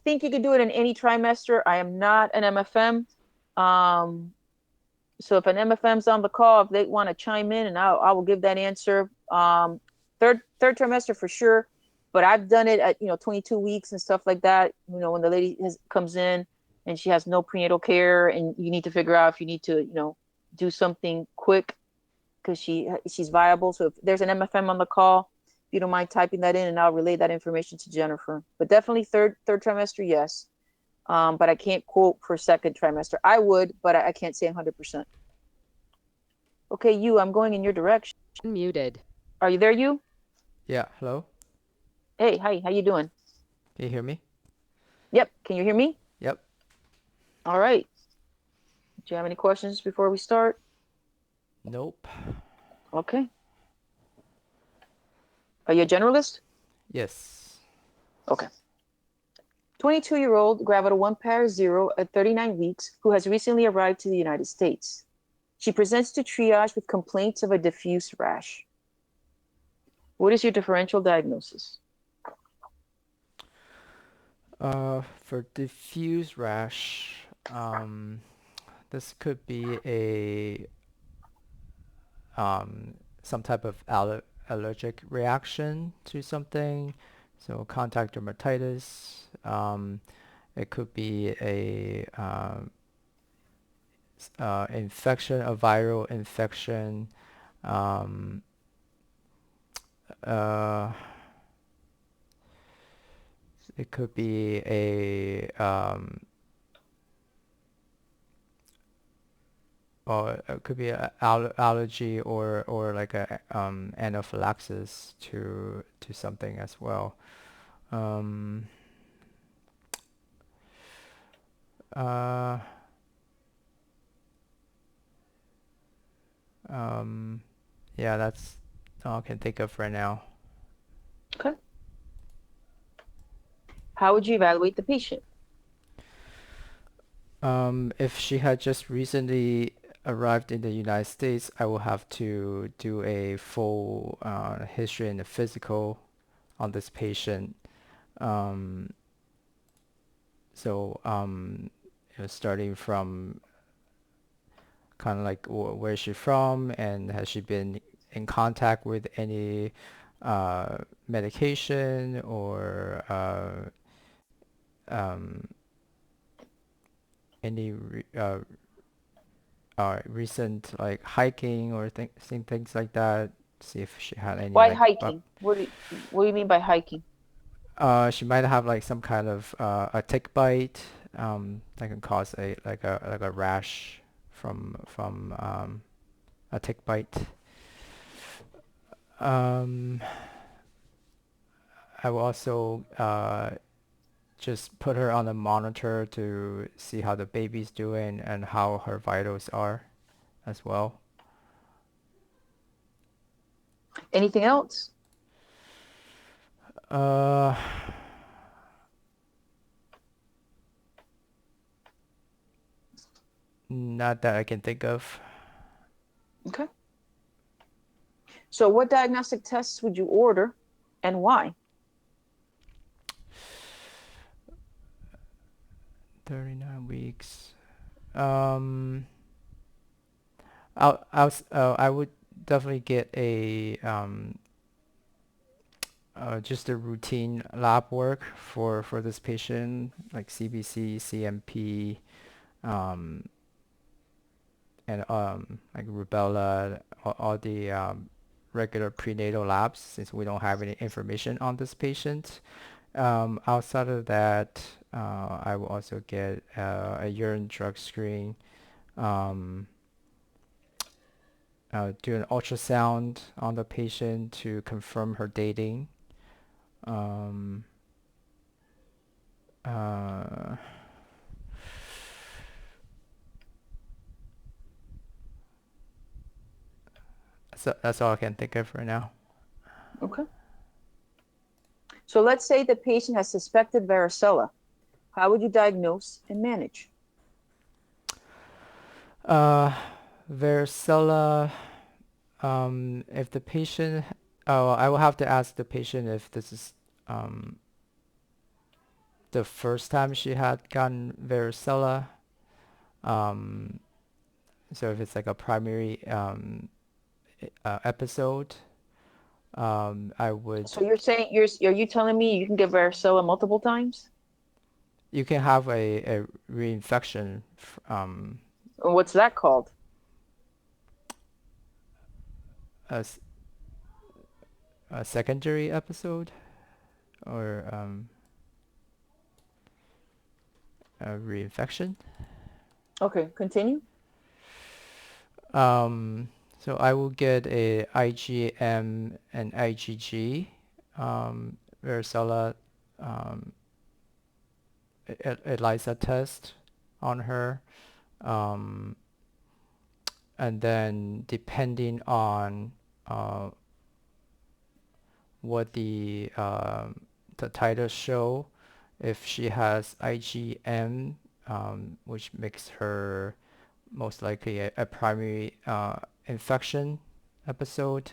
think you could do it in any trimester. I am not an MFM. So if an MFM's on the call, if they want to chime in, and I will give that answer. Third trimester for sure. But I've done it at 22 weeks and stuff like that. When the lady comes in and she has no prenatal care, and you need to figure out if you need to do something quick because she's viable. So if there's an MFM on the call, if you don't mind typing that in, and I'll relay that information to Jennifer. But definitely third trimester, yes. But I can't quote for second trimester. I would, but I can't say 100%. Okay, I'm going in your direction. Muted. Are you there, you? Yeah, hello? Hey, hi, how you doing? Can you hear me? Yep, can you hear me? Yep. All right. Do you have any questions before we start? Nope. Okay. Are you a generalist? Yes. Okay. 22-year-old gravida 1 pair 0 at 39 weeks who has recently arrived to the United States. She presents to triage with complaints of a diffuse rash. What is your differential diagnosis? For diffuse rash, this could be some type of allergic reaction to something, so contact dermatitis. It could be a infection, a viral infection. It could be a or it could be a allergy or like a anaphylaxis to something as well. Um, uh, um, yeah, that's all I can think of right now. Okay. How would you evaluate the patient? If she had just recently arrived in the United States, I will have to do a full history and a physical on this patient. Um, Starting from kind of like where is she from and has she been in contact with any medication or um, any recent like hiking or things like that. See if she had any Why like hiking? What do you mean by hiking? she might have like some kind of a tick bite that can cause a like a rash from a tick bite. Um, I will also just put her on the monitor to see how the baby's doing and how her vitals are as well. Anything else? Uh, Not that I can think of. Okay. So what diagnostic tests would you order and why? 39 weeks. Um, I would definitely get a just a routine lab work for this patient, like CBC, CMP, um, and like rubella, all the regular prenatal labs, since we don't have any information on this patient. Outside of that, I will also get a urine drug screen, um, do an ultrasound on the patient to confirm her dating. Um, uh, so that's all I can think of right now. Okay. So let's say the patient has suspected varicella. How would you diagnose and manage? Uh, Varicella, if the patient, oh, I will have to ask the patient if this is um, the first time she had gotten varicella. Um, so if it's like a primary episode, I would, So you're saying are you telling me you can get varicella multiple times? you can have a reinfection, Or what's that called? as a secondary episode or a reinfection. Okay, continue. Um, so I will get a IgM and IgG varicella um, ELISA test on her. Um, and then depending on uh, what the titles show, if she has IgM, which makes her most likely a primary infection episode,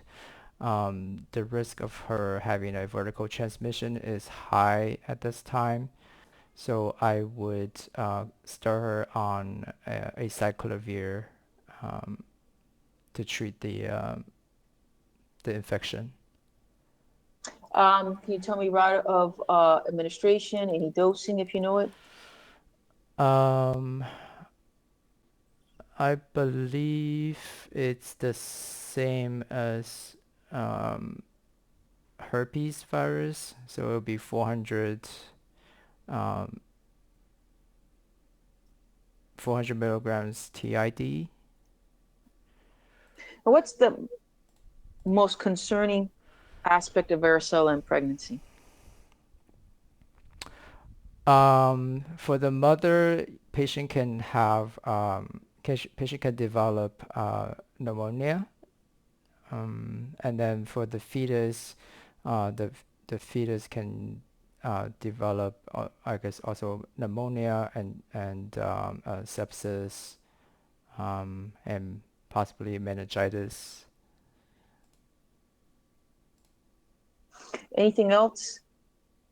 the risk of her having a vertical transmission is high at this time. So I would start her on acyclovir um, to treat the infection. Can you tell me route of administration, any dosing if you know it? Um, I believe it's the same as um, herpes virus, so it'll be 400 um, 400 milligrams TID. What's the most concerning aspect of varicella in pregnancy? For the mother, patient can have patient can develop pneumonia. And then for the fetus, the fetus can develop, I guess, also pneumonia and sepsis, and possibly meningitis. Anything else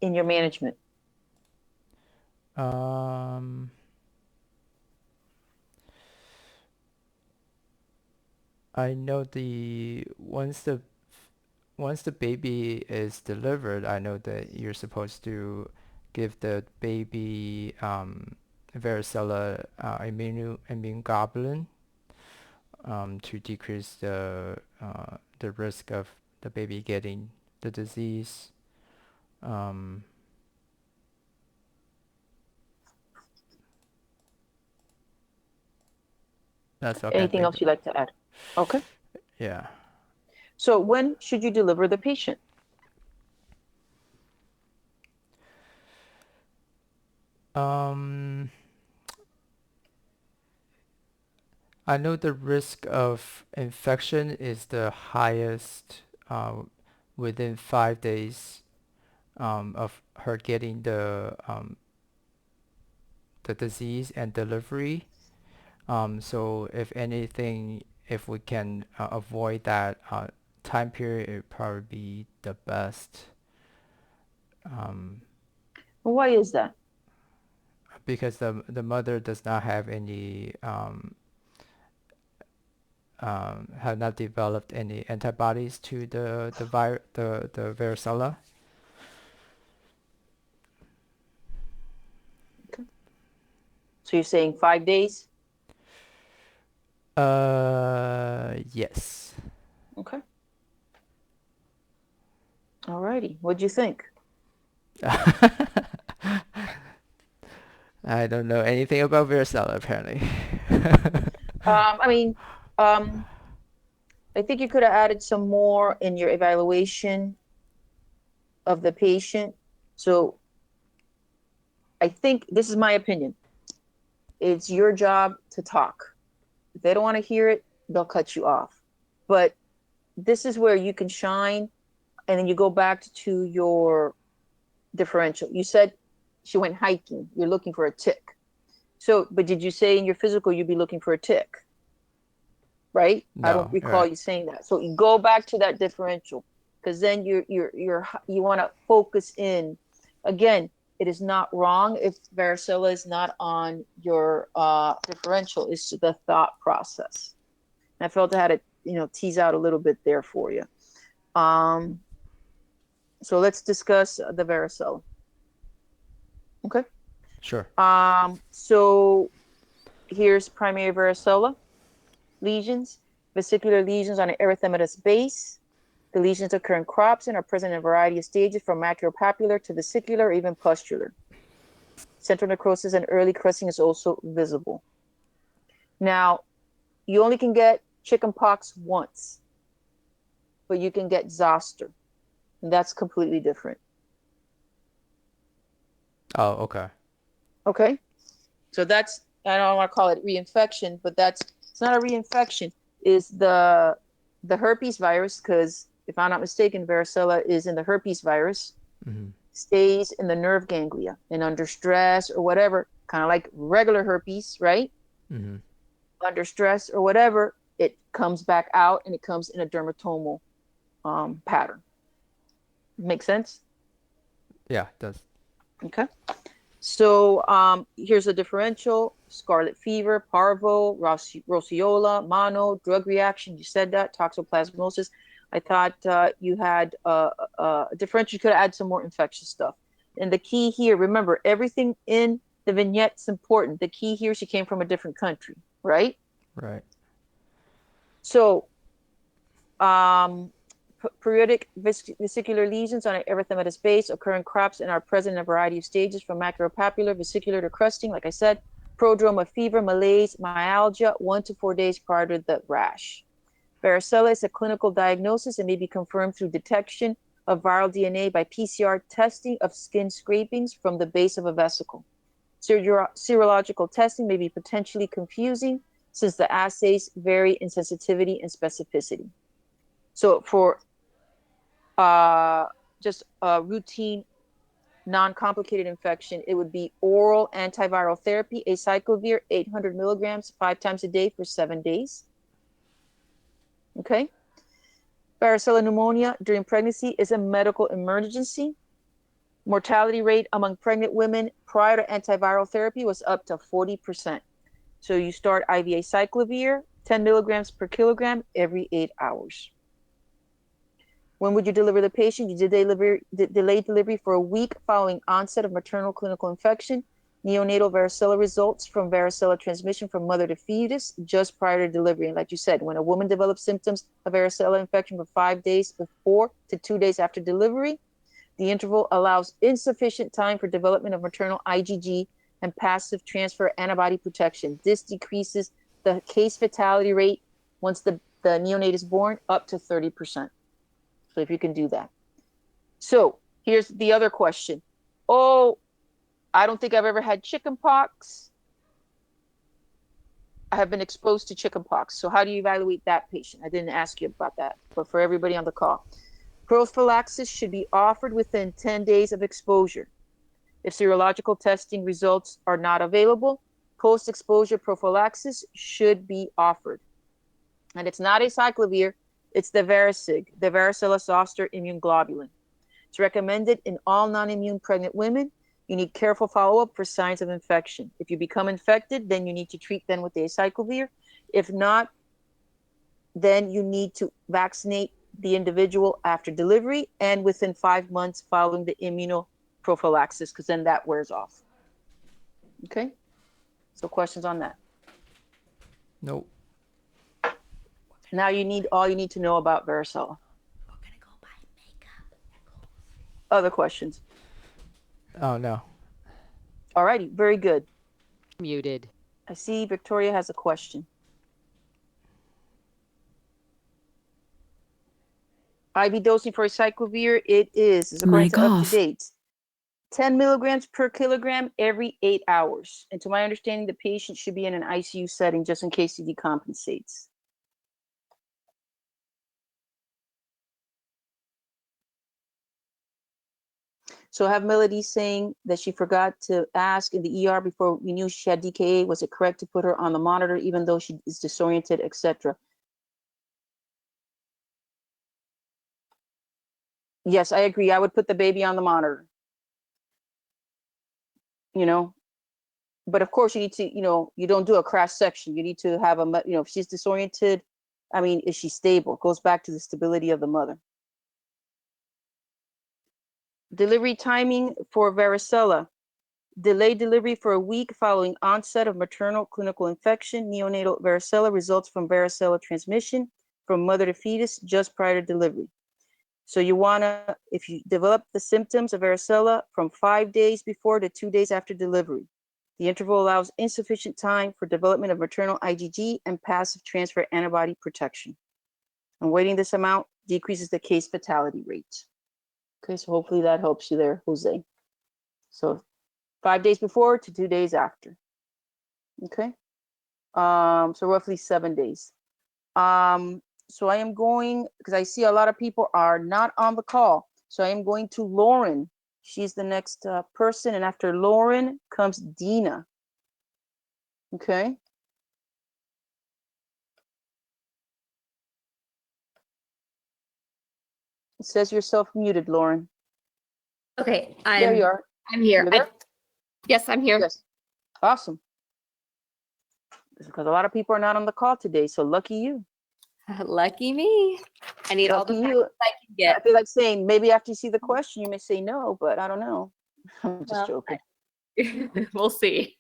in your management? Um, I know once the baby is delivered, I know that you're supposed to give the baby varicella immune globulin to decrease the risk of the baby getting the disease. Um, that's all I can Anything think else of. you'd like to add? Okay. Yeah. So when should you deliver the patient? Um, I know the risk of infection is the highest within 5 days of her getting the disease and delivery. So if anything, if we can avoid that time period, it would probably be the best. Um, Why is that? because the mother does not have any have not developed any antibodies to the varicella. Okay. So you're saying 5 days? Yes. Okay. All righty. What'd you think? I don't know anything about varicella apparently. I mean, um, I think you could have added some more in your evaluation of the patient. So I think this is my opinion. It's your job to talk. If they don't want to hear it, they'll cut you off. But this is where you can shine, and then you go back to your differential. You said she went hiking. You're looking for a tick. So, but did you say in your physical you'd be looking for a tick? Right? I don't No, recall right. you saying that. So you go back to that differential, because then you want to focus in. Again, it is not wrong if varicella is not on your differential. It's the thought process. And I felt I had to, tease out a little bit there for you. Um, so let's discuss the varicella. Okay. Sure. So here's primary varicella lesions, vesicular lesions on an erythematous base. The lesions occur in crops and are present in a variety of stages from maculopapular to vesicular or even pustular. Central necrosis and early crusting is also visible. Now, you only can get chickenpox once, but you can get zoster. And that's completely different. Oh, okay. Okay. So that's, I don't want to call it reinfection, but it's not a reinfection. Is the herpes virus, because if I'm not mistaken, varicella is in the herpes virus, Mm-hmm. stays in the nerve ganglia, and under stress or whatever, kind of like regular herpes, right? Mm-hmm. Under stress or whatever, it comes back out and it comes in a dermatomal pattern. Make sense? Yeah, that's Okay. So here's a differential: scarlet fever, parvo, roseola, mono, drug reaction. You said that, toxoplasmosis. I thought you had a differential. You could add some more infectious stuff. And the key here, remember, everything in the vignette's important. The key here, she came from a different country, right? right. So um, periodic vesicular lesions on an erythematous base occur in crops and are present in a variety of stages from maculopapular, vesicular to crusting, like I said, prodrome of fever, malaise, myalgia, 1 to 4 days prior to the rash. Varicella is a clinical diagnosis and may be confirmed through detection of viral DNA by PCR testing of skin scrapings from the base of a vesicle. Serological testing may be potentially confusing since the assays vary in sensitivity and specificity. So for just a routine, non-complicated infection, it would be oral antiviral therapy, acyclovir, 800 milligrams, 5 times a day for 7 days. Okay. Varicella pneumonia during pregnancy is a medical emergency. Mortality rate among pregnant women prior to antiviral therapy was up to 40%. So you start IV acyclovir, 10 milligrams per kilogram every 8 hours. When would you deliver the patient? You delay delivery for a week following onset of maternal clinical infection. Neonatal varicella results from varicella transmission from mother to fetus just prior to delivery. And like you said, when a woman develops symptoms of varicella infection for 5 days before to 2 days after delivery, the interval allows insufficient time for development of maternal IgG and passive transfer antibody protection. This decreases the case fatality rate once the neonate is born up to 30%. So if you can do that. So here's the other question. Oh, I don't think I've ever had chicken pox. I have been exposed to chicken pox. So how do you evaluate that patient? I didn't ask you about that, but for everybody on the call. Prophylaxis should be offered within 10 days of exposure. If serological testing results are not available, post-exposure prophylaxis should be offered. And it's not acyclovir, it's the Varicig, the varicella zoster immune globulin. It's recommended in all non-immune pregnant women. You need careful follow-up for signs of infection. If you become infected, then you need to treat them with the acyclovir. If not, then you need to vaccinate the individual after delivery and within 5 months following the immunoprophylaxis, because then that wears off. Okay? So questions on that? Nope. Now you need all you need to know about varicella. We're gonna go buy makeup. Other questions? Oh, no. All righty, very good. Muted. I see Victoria has a question. IV dosing for acyclovir, it is according to up to date. 10 milligrams per kilogram every 8 hours. And to my understanding, the patient should be in an ICU setting just in case he decompensates. So I have Melody saying that she forgot to ask in the ER before we knew she had DKA. Was it correct to put her on the monitor even though she is disoriented, etc.? Yes, I agree. I would put the baby on the monitor. You know, but of course you need to, you know, you don't do a crash section. You need to have a, you know, if she's disoriented, I mean, is she stable? It goes back to the stability of the mother. Delivery timing for varicella. Delay delivery for a week following onset of maternal clinical infection. Neonatal varicella results from varicella transmission from mother to fetus just prior to delivery. So you wanna, if you develop the symptoms of varicella from 5 days before to 2 days after delivery. The interval allows insufficient time for development of maternal IgG and passive transfer antibody protection. And waiting this amount decreases the case fatality rate. Okay, so hopefully that helps you there, Jose. So 5 days before to 2 days after. Okay, so roughly 7 days. So I am going, because I see a lot of people are not on the call. So I am going to Lauren. She's the next person. And after Lauren comes Dina. Okay. It says you're self-muted, Lauren. Okay, There you are. I'm here. You're there? Yes, I'm here. Yes. Awesome. Because a lot of people are not on the call today. So lucky you. Lucky me. I need all the Lucky you. I can get. I feel like saying maybe after you see the question, you may say no, but I don't know. I'm just joking. We'll see.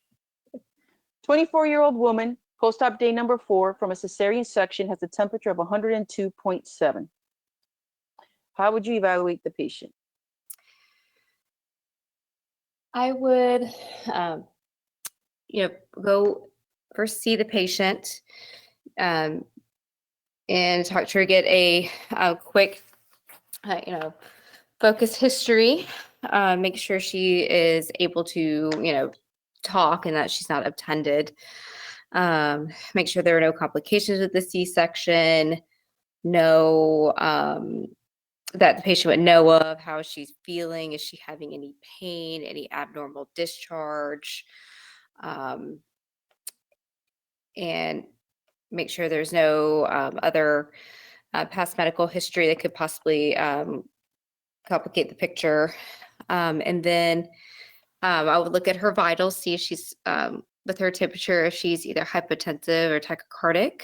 24-year-old woman, post-op day number 4 from a cesarean section, has a temperature of 102.7. How would you evaluate the patient? I would, go first see the patient, and talk to her, get a quick, focus history, make sure she is able to, talk and that she's not obtunded. Make sure there are no complications with the C-section, no, that the patient would know of, how she's feeling, is she having any pain, any abnormal discharge, and make sure there's no other past medical history that could possibly complicate the picture. And then I would look at her vitals, see if she's, with her temperature, if she's either hypotensive or tachycardic.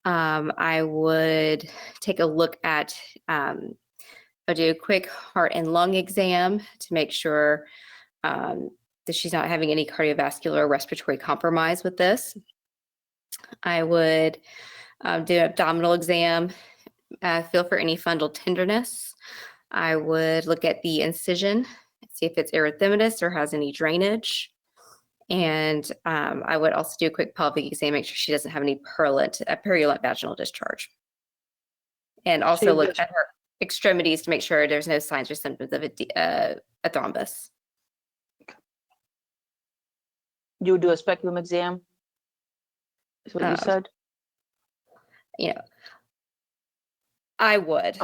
I would take a look at, I'll do a quick heart and lung exam to make sure that she's not having any cardiovascular or respiratory compromise with this. I would do an abdominal exam, feel for any fundal tenderness. I would look at the incision, see if it's erythematous or has any drainage. And I would also do a quick pelvic exam, make sure she doesn't have any purulent vaginal discharge. And also look at her extremities to make sure there's no signs or symptoms of a thrombus. You would do a speculum exam, is what you said? I would.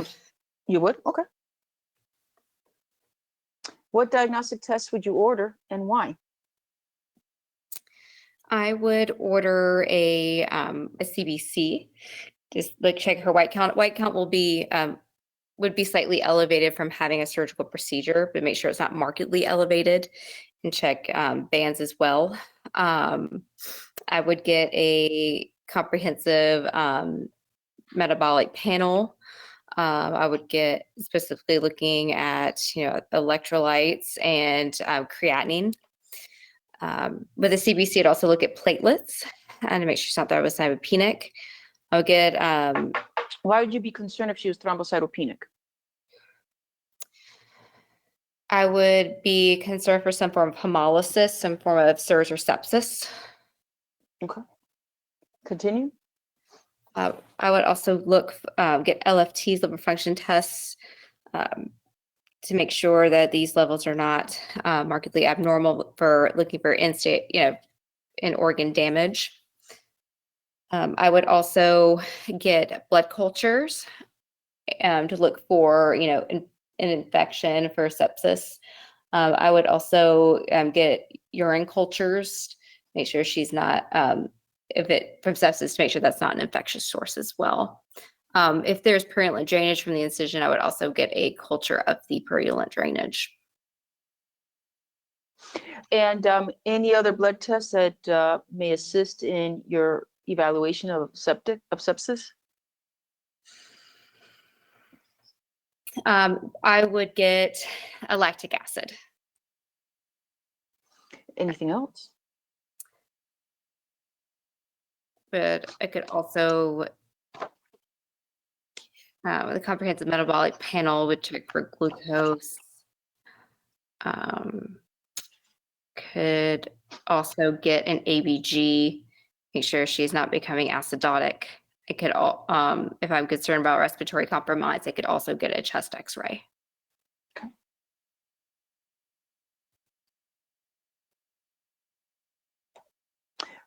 You would? Okay. What diagnostic tests would you order and why? I would order a CBC, just like check her white count. White count will be would be slightly elevated from having a surgical procedure, but make sure it's not markedly elevated, and check bands as well. I would get a comprehensive metabolic panel. I would get specifically looking at electrolytes and creatinine. With the CBC, I'd also look at platelets and to make sure she's not thrombocytopenic. I would get. Why would you be concerned if she was thrombocytopenic? I would be concerned for some form of hemolysis, some form of SIRS or sepsis. Okay. Continue. I would also get LFTs, liver function tests, to make sure that these levels are not markedly abnormal for looking for in-state, in organ damage. I would also get blood cultures to look for, an infection for sepsis. I would also get urine cultures, make sure she's not, from sepsis, to make sure that's not an infectious source as well. If there's purulent drainage from the incision, I would also get a culture of the purulent drainage. And any other blood tests that may assist in your evaluation of sepsis? I would get a lactic acid. Anything else? But I could also, the comprehensive metabolic panel would check for glucose. Could also get an ABG, make sure she's not becoming acidotic. I could, if I'm concerned about respiratory compromise, I could also get a chest X-ray. Okay.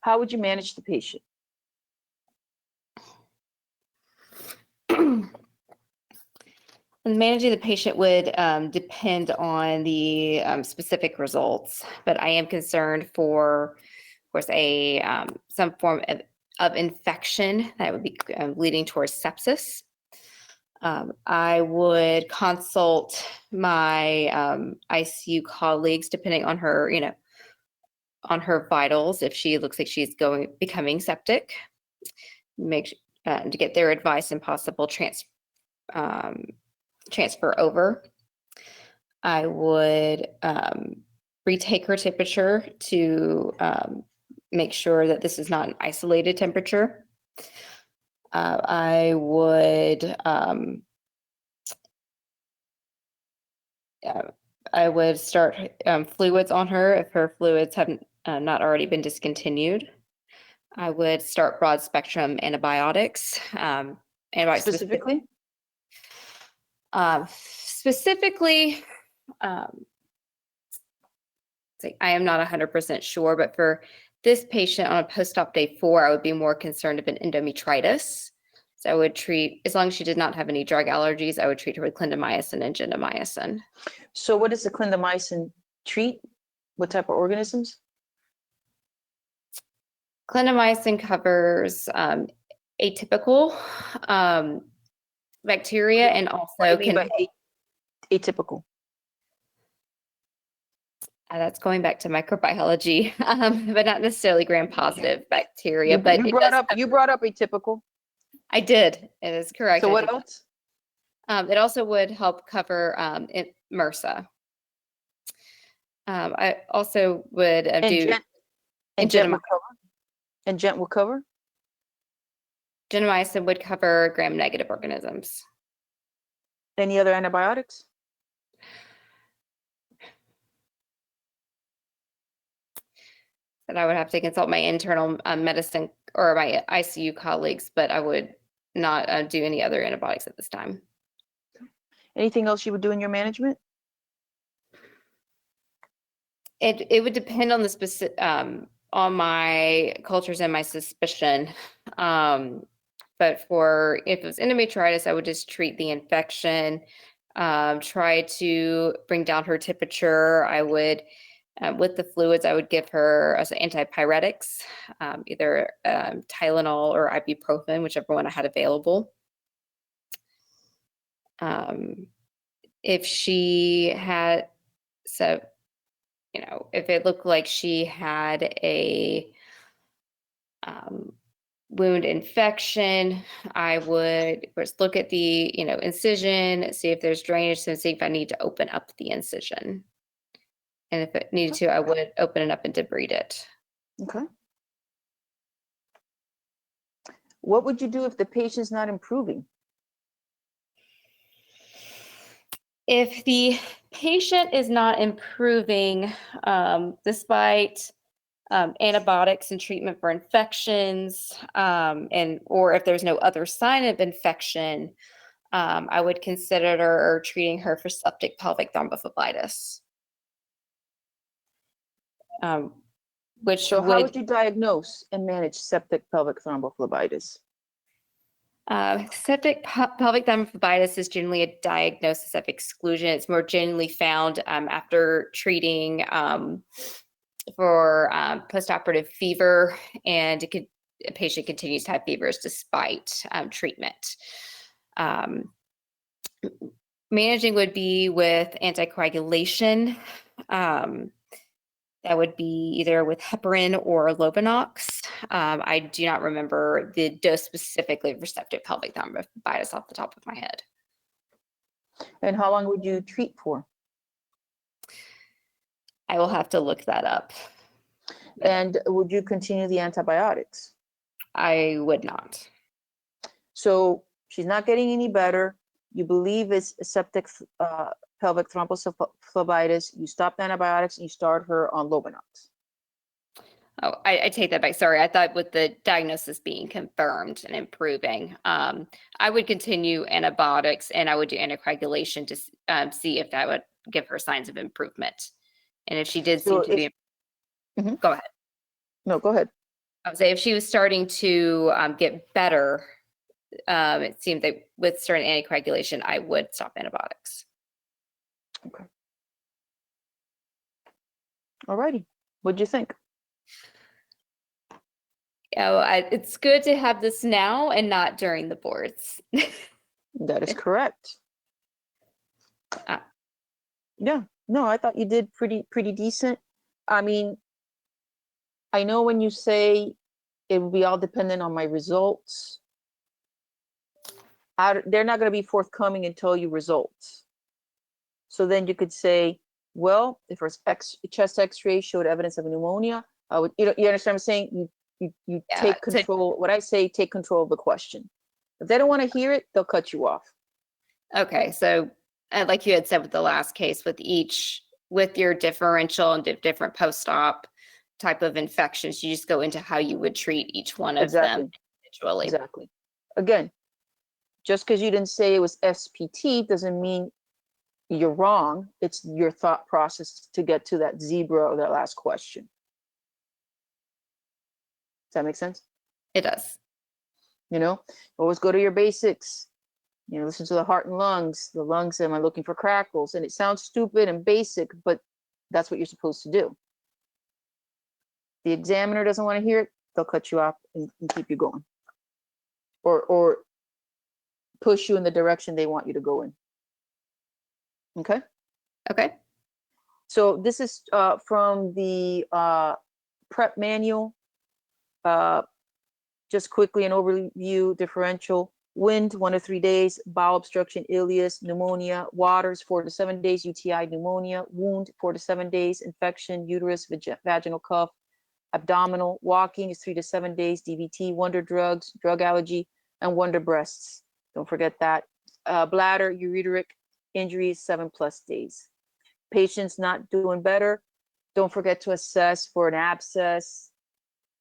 How would you manage the patient? And managing the patient would depend on the specific results, but I am concerned for, of course, some form of infection that would be leading towards sepsis. I would consult my ICU colleagues, depending on her, on her vitals, if she looks like she's becoming septic, to get their advice and possible transfer over. I would retake her temperature to make sure that this is not an isolated temperature. I would I would start fluids on her if her fluids haven't not already been discontinued. I would start broad spectrum antibiotics. Antibiotics Specifically? Specifically, I am not 100% sure, but for this patient on a post-op day 4, I would be more concerned of an endometritis. So I would treat, as long as she did not have any drug allergies, I would treat her with clindamycin and gentamicin. So what does the clindamycin treat? What type of organisms? Clindamycin covers atypical bacteria and What do you also mean by atypical? that's going back to microbiology, but not necessarily gram-positive bacteria. But You brought up atypical. I did. It is correct. So what else? It also would help cover MRSA. I also would do Gent will cover. And Gent will cover. Gentamicin would cover gram-negative organisms. Any other antibiotics? And I would have to consult my internal medicine or my ICU colleagues, but I would not do any other antibiotics at this time. Anything else you would do in your management? It would depend on the specific on my cultures and my suspicion. But for if it was endometritis, I would just treat the infection, try to bring down her temperature. I would with the fluids, I would give her as antipyretics, either Tylenol or ibuprofen, whichever one I had available. If she had, if it looked like she had a wound infection, I would first look at the, incision, see if there's drainage, and see if I need to open up the incision. And if it needed to, I would open it up and debride it. Okay. What would you do if the patient's not improving? If the patient is not improving, despite antibiotics and treatment for infections, or if there's no other sign of infection, I would consider treating her for septic pelvic thrombophlebitis. So how would you diagnose and manage septic pelvic thrombophlebitis? Septic pelvic thrombophlebitis is generally a diagnosis of exclusion. It's more generally found after treating for postoperative fever, and a patient continues to have fevers despite treatment. Managing would be with anticoagulation. That would be either with heparin or Lovenox. I do not remember the dose specifically for septic pelvic thrombophlebitis off the top of my head. And how long would you treat for? I will have to look that up. And would you continue the antibiotics? I would not. So she's not getting any better. You believe it's septic pelvic thrombophlebitis. You stop the antibiotics and you start her on Lovenox. Oh, I take that back. Sorry, I thought with the diagnosis being confirmed and improving, I would continue antibiotics and I would do anticoagulation to see if that would give her signs of improvement. And if she did seem to be, go ahead. No, go ahead. I would say if she was starting to get better, it seemed that with certain anticoagulation, I would stop antibiotics. Okay. All righty. What'd you think? It's good to have this now and not during the boards. That is correct. Yeah, no, I thought you did pretty decent. I mean, I know when you say it will be all dependent on my results, they're not going to be forthcoming until you results. So then you could say, well, if her chest X-ray showed evidence of a pneumonia, I would, you understand what I'm saying? You take control. What I say, take control of the question. If they don't want to hear it, they'll cut you off. Okay, so like you had said with the last case, with your differential and different post-op type of infections, you just go into how you would treat each one of them individually. Exactly. Again, just because you didn't say it was SPT doesn't mean you're wrong. It's your thought process to get to that zebra or that last question. Does that make sense? It does. You know, always go to your basics. You know, listen to the heart and lungs. The lungs, am I looking for crackles? And it sounds stupid and basic, but that's what you're supposed to do. The examiner doesn't want to hear it, they'll cut you off and keep you going. Or push you in the direction they want you to go in. Okay? Okay. So this is from the prep manual. Just quickly an overview: differential, wind 1 to 3 days, bowel obstruction, ileus, pneumonia, waters 4 to 7 days, UTI, pneumonia, wound 4 to 7 days, infection, uterus, vaginal cuff, abdominal, walking is 3 to 7 days, DVT, wonder drugs, drug allergy, and wonder breasts. Don't forget that. Bladder, ureteric injuries, 7+ days. Patients not doing better, don't forget to assess for an abscess,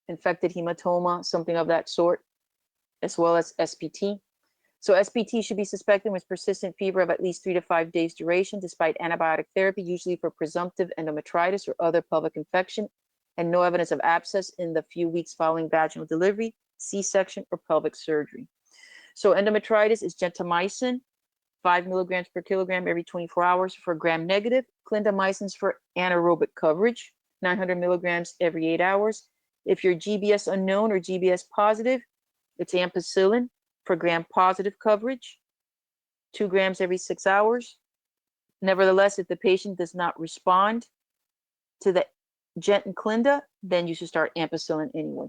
infected hematoma, something of that sort, as well as SPT. So SPT should be suspected with persistent fever of at least 3 to 5 days duration, despite antibiotic therapy, usually for presumptive endometritis or other pelvic infection, and no evidence of abscess in the few weeks following vaginal delivery, C-section, or pelvic surgery. So endometritis is gentamicin, 5 milligrams per kilogram every 24 hours for gram-negative, clindamycin for anaerobic coverage, 900 milligrams every 8 hours. If you're GBS unknown or GBS positive, it's ampicillin for gram-positive coverage, 2 grams every 6 hours. Nevertheless, if the patient does not respond to the gent and clinda, then you should start ampicillin anyway.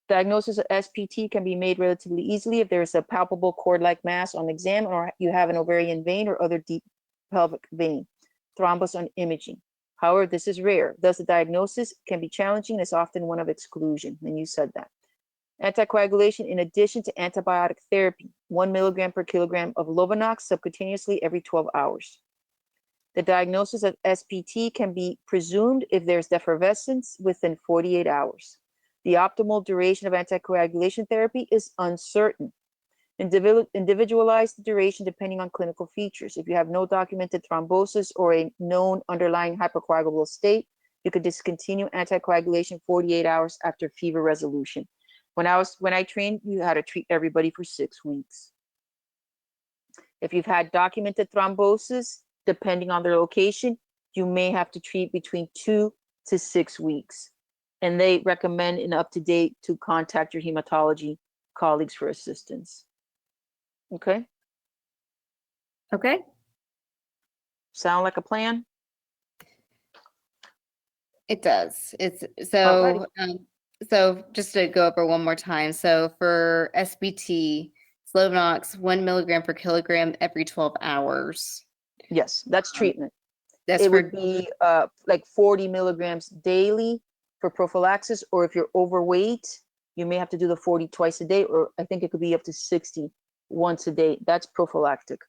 Diagnosis of SPT can be made relatively easily if there is a palpable cord-like mass on exam, or you have an ovarian vein or other deep pelvic vein, thrombus on imaging. However, this is rare. Thus, the diagnosis can be challenging and is often one of exclusion, and you said that. Anticoagulation in addition to antibiotic therapy, 1 milligram per kilogram of Lovenox subcutaneously every 12 hours. The diagnosis of SPT can be presumed if there's defervescence within 48 hours. The optimal duration of anticoagulation therapy is uncertain. Individualize the duration depending on clinical features. If you have no documented thrombosis or a known underlying hypercoagulable state, you could discontinue anticoagulation 48 hours after fever resolution. When I trained, you had to treat everybody for 6 weeks. If you've had documented thrombosis, depending on their location, you may have to treat between 2 to 6 weeks. And they recommend in up-to-date to contact your hematology colleagues for assistance. Okay? Okay. Sound like a plan? It does. It's so, so just to go over one more time. So for SBT, Slovenox, 1 milligram per kilogram every 12 hours. Yes, that's treatment. That's it would be like 40 milligrams daily for prophylaxis, or if you're overweight, you may have to do the 40 twice a day, or I think it could be up to 60 once a day. That's prophylactic.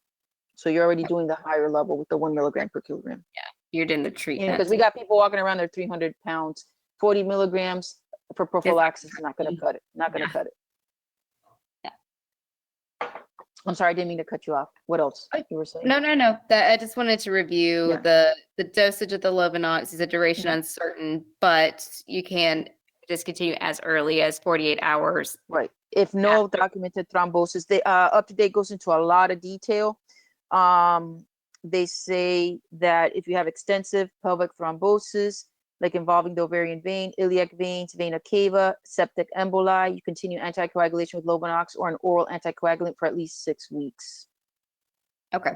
So you're already doing the higher level with the 1 milligram per kilogram. Yeah, you're doing the treatment. Because we got people walking around, they're 300 pounds. 40 milligrams for prophylaxis is not going to cut it. Not going to cut it. I'm sorry, I didn't mean to cut you off. What else you were saying? No. That I just wanted to review the dosage of the Lovenox is a duration uncertain, but you can discontinue as early as 48 hours. Right. If no documented thrombosis, they up to date goes into a lot of detail. They say that if you have extensive pelvic thrombosis, like involving the ovarian vein, iliac veins, vena cava, septic emboli, you continue anticoagulation with Lovenox or an oral anticoagulant for at least 6 weeks. Okay.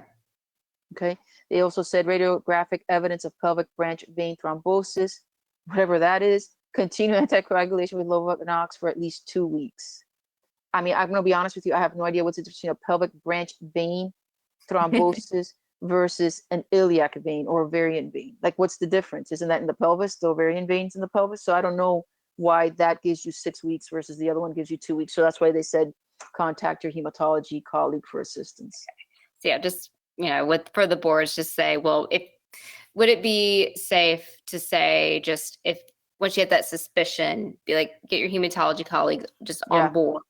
Okay. They also said radiographic evidence of pelvic branch vein thrombosis, whatever that is, continue anticoagulation with Lovenox for at least 2 weeks. I mean, I'm going to be honest with you. I have no idea what's the difference between a pelvic branch vein thrombosis versus an iliac vein or ovarian vein. Like, what's the difference? Isn't that in the pelvis? The ovarian veins in the pelvis? So I don't know why that gives you 6 weeks versus the other one gives you 2 weeks. So that's why they said contact your hematology colleague for assistance. So yeah, just for the boards, just say, well, would it be safe to say just if once you have that suspicion, be like, get your hematology colleague just on board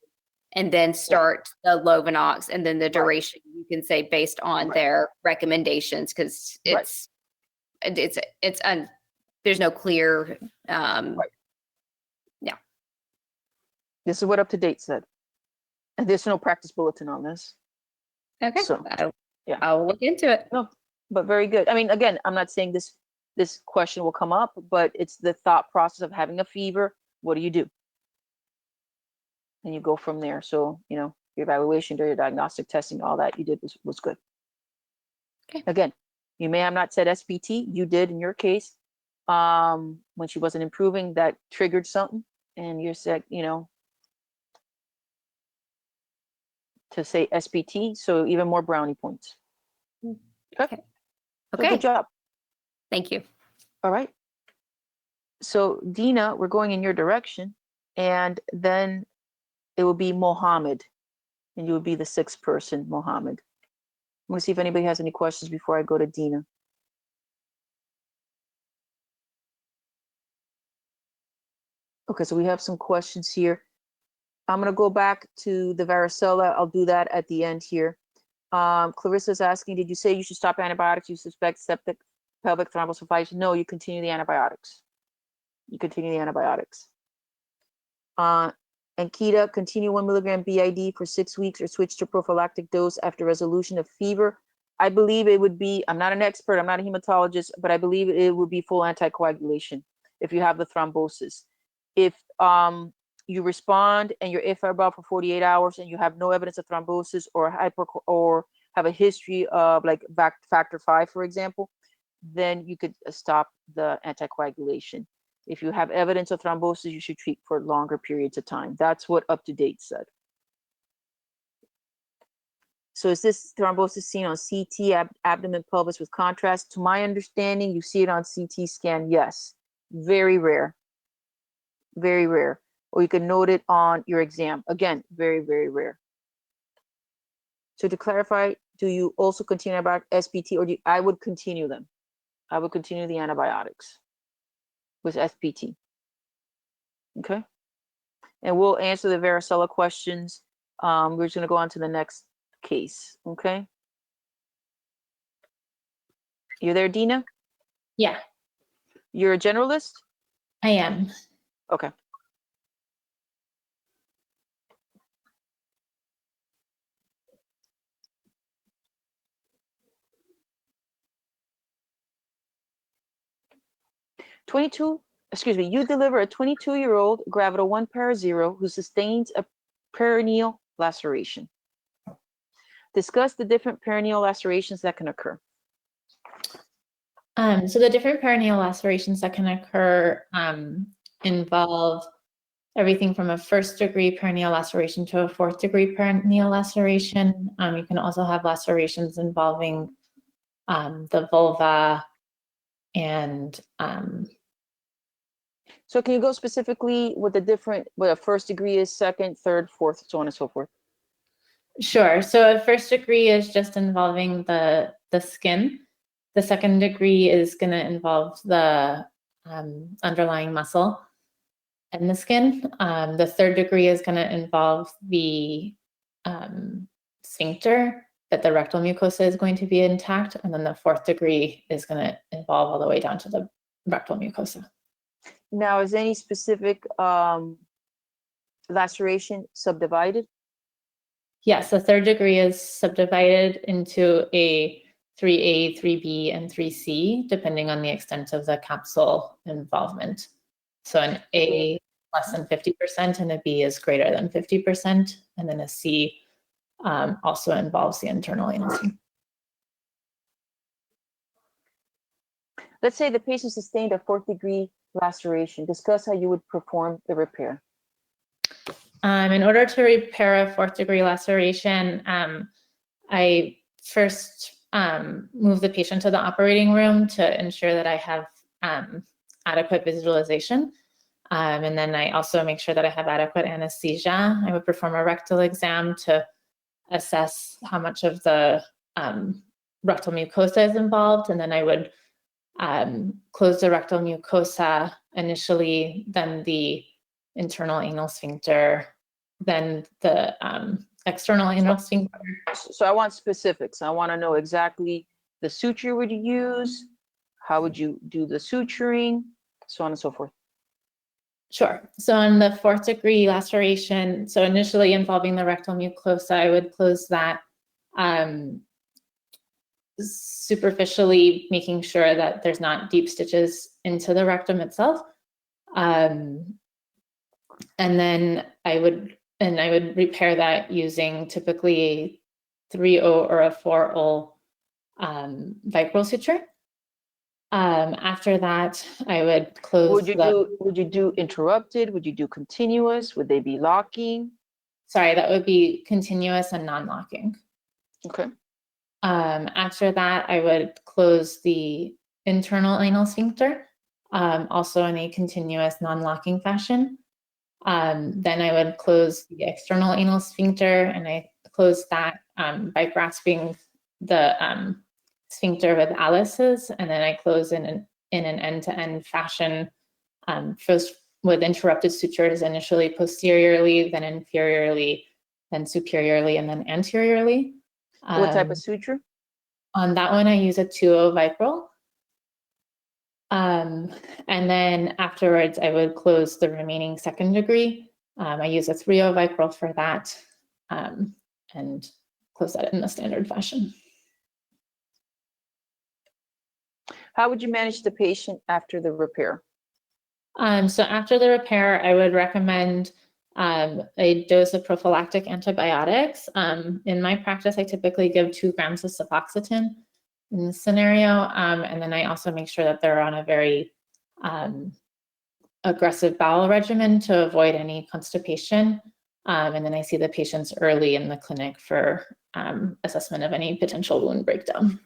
and then start the Lovenox, and then the duration you can say based on their recommendations, because there's no clear, This is what Up to Date said. And there's no practice bulletin on this. Okay. So, I'll look into it. No, but very good. I mean, again, I'm not saying this question will come up, but it's the thought process of having a fever. What do you do? And you go from there. So, your evaluation, your diagnostic testing, all that you did was good. Okay. Again, you may have not said SPT. You did in your case. When she wasn't improving, that triggered something, and you said, to say SPT. So even more brownie points. Okay. So good job. Thank you. All right. So Dina, we're going in your direction, and then it will be Mohammed, and you will be the sixth person, Mohammed. I'm going to see if anybody has any questions before I go to Dina. Okay, so we have some questions here. I'm going to go back to the varicella. I'll do that at the end here. Clarissa's asking, did you say you should stop antibiotics? You suspect septic pelvic thrombophlebitis? No, you continue the antibiotics. You continue the antibiotics. Ankita, continue 1 milligram BID for 6 weeks or switch to prophylactic dose after resolution of fever. I believe it would be, I'm not an expert, I'm not a hematologist, but I believe it would be full anticoagulation if you have the thrombosis. If you respond and you're afebrile for 48 hours and you have no evidence of thrombosis or have a history of like factor 5, for example, then you could stop the anticoagulation. If you have evidence of thrombosis, you should treat for longer periods of time. That's what Up to Date said. So is this thrombosis seen on CT, abdomen, pelvis with contrast? To my understanding, you see it on CT scan, yes. Very rare. Very rare. Or you can note it on your exam. Again, very, very rare. So to clarify, do you also continue about SPT, or I would continue them? I would continue the antibiotics with SPT. Okay. And we'll answer the varicella questions. We're just going to go on to the next case. Okay. You're there, Dina? Yeah, You're a generalist? I am. Okay. You deliver a 22-year-old gravida 1 para 0 who sustains a perineal laceration. Discuss the different perineal lacerations that can occur. So the different perineal lacerations that can occur involve everything from a 1st-degree perineal laceration to a 4th-degree perineal laceration. You can also have lacerations involving the vulva and so can you go specifically with what a 1st degree is, 2nd, 3rd, 4th, so on and so forth? Sure. So a 1st degree is just involving the skin. The 2nd degree is going to involve the underlying muscle and the skin. The 3rd degree is going to involve the sphincter, but the rectal mucosa is going to be intact. And then the 4th degree is going to involve all the way down to the rectal mucosa. Now, is any specific laceration subdivided? Yes, the 3rd degree is subdivided into a 3A, 3B, and 3C, depending on the extent of the capsule involvement. So an A less than 50% and a B is greater than 50%, and then a C also involves the internal anus. Let's say the patient sustained a 4th degree laceration. Discuss how you would perform the repair. In order to repair a 4th degree laceration, I first move the patient to the operating room to ensure that I have adequate visualization. And then I also make sure that I have adequate anesthesia. I would perform a rectal exam to assess how much of the rectal mucosa is involved, and then I would close the rectal mucosa initially, then the internal anal sphincter, then the external anal sphincter. So I want specifics. I want to know exactly the suture would you use, how would you do the suturing, so on and so forth. Sure. So on the 4th degree laceration, so initially involving the rectal mucosa, I would close that superficially, making sure that there's not deep stitches into the rectum itself. And then I would repair that using typically a 3-0 or a 4-0 vicryl suture. After that, I would close. Would you do interrupted? Would you do continuous? Would they be locking? Sorry, that would be continuous and non-locking. Okay. After that, I would close the internal anal sphincter, also in a continuous non-locking fashion. Then I would close the external anal sphincter, and I close that by grasping the sphincter with Alice's, and then I close in an end-to-end fashion, first with interrupted sutures, initially posteriorly, then inferiorly, then superiorly, and then anteriorly. What type of suture? On that one, I use a 2-0 vicryl. And then afterwards, I would close the remaining 2nd degree. I use a 3-0 vicryl for that, and close that in the standard fashion. How would you manage the patient after the repair? So after the repair, I would recommend a dose of prophylactic antibiotics. In my practice, I typically give 2 grams of Suboxetine in this scenario. And then I also make sure that they're on a very aggressive bowel regimen to avoid any constipation. And then I see the patients early in the clinic for assessment of any potential wound breakdown.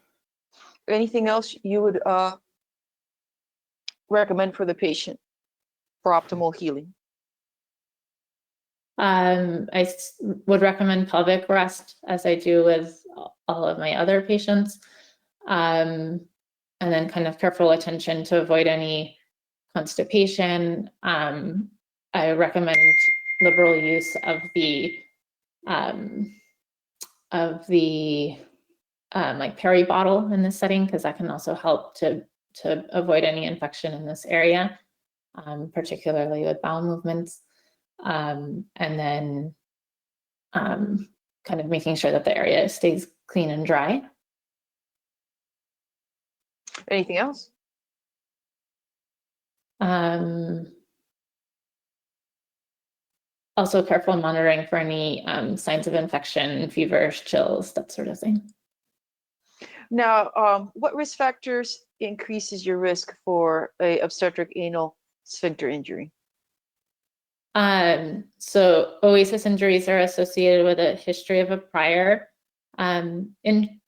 Anything else you would recommend for the patient for optimal healing? I would recommend pelvic rest, as I do with all of my other patients. And then kind of careful attention to avoid any constipation. I recommend liberal use of the like peri bottle in this setting, because that can also help to avoid any infection in this area, particularly with bowel movements. And then kind of making sure that the area stays clean and dry. Anything else? Also careful monitoring for any signs of infection, fevers, chills, that sort of thing. Now, what risk factors increases your risk for a obstetric anal sphincter injury? So oasis injuries are associated with a history of a prior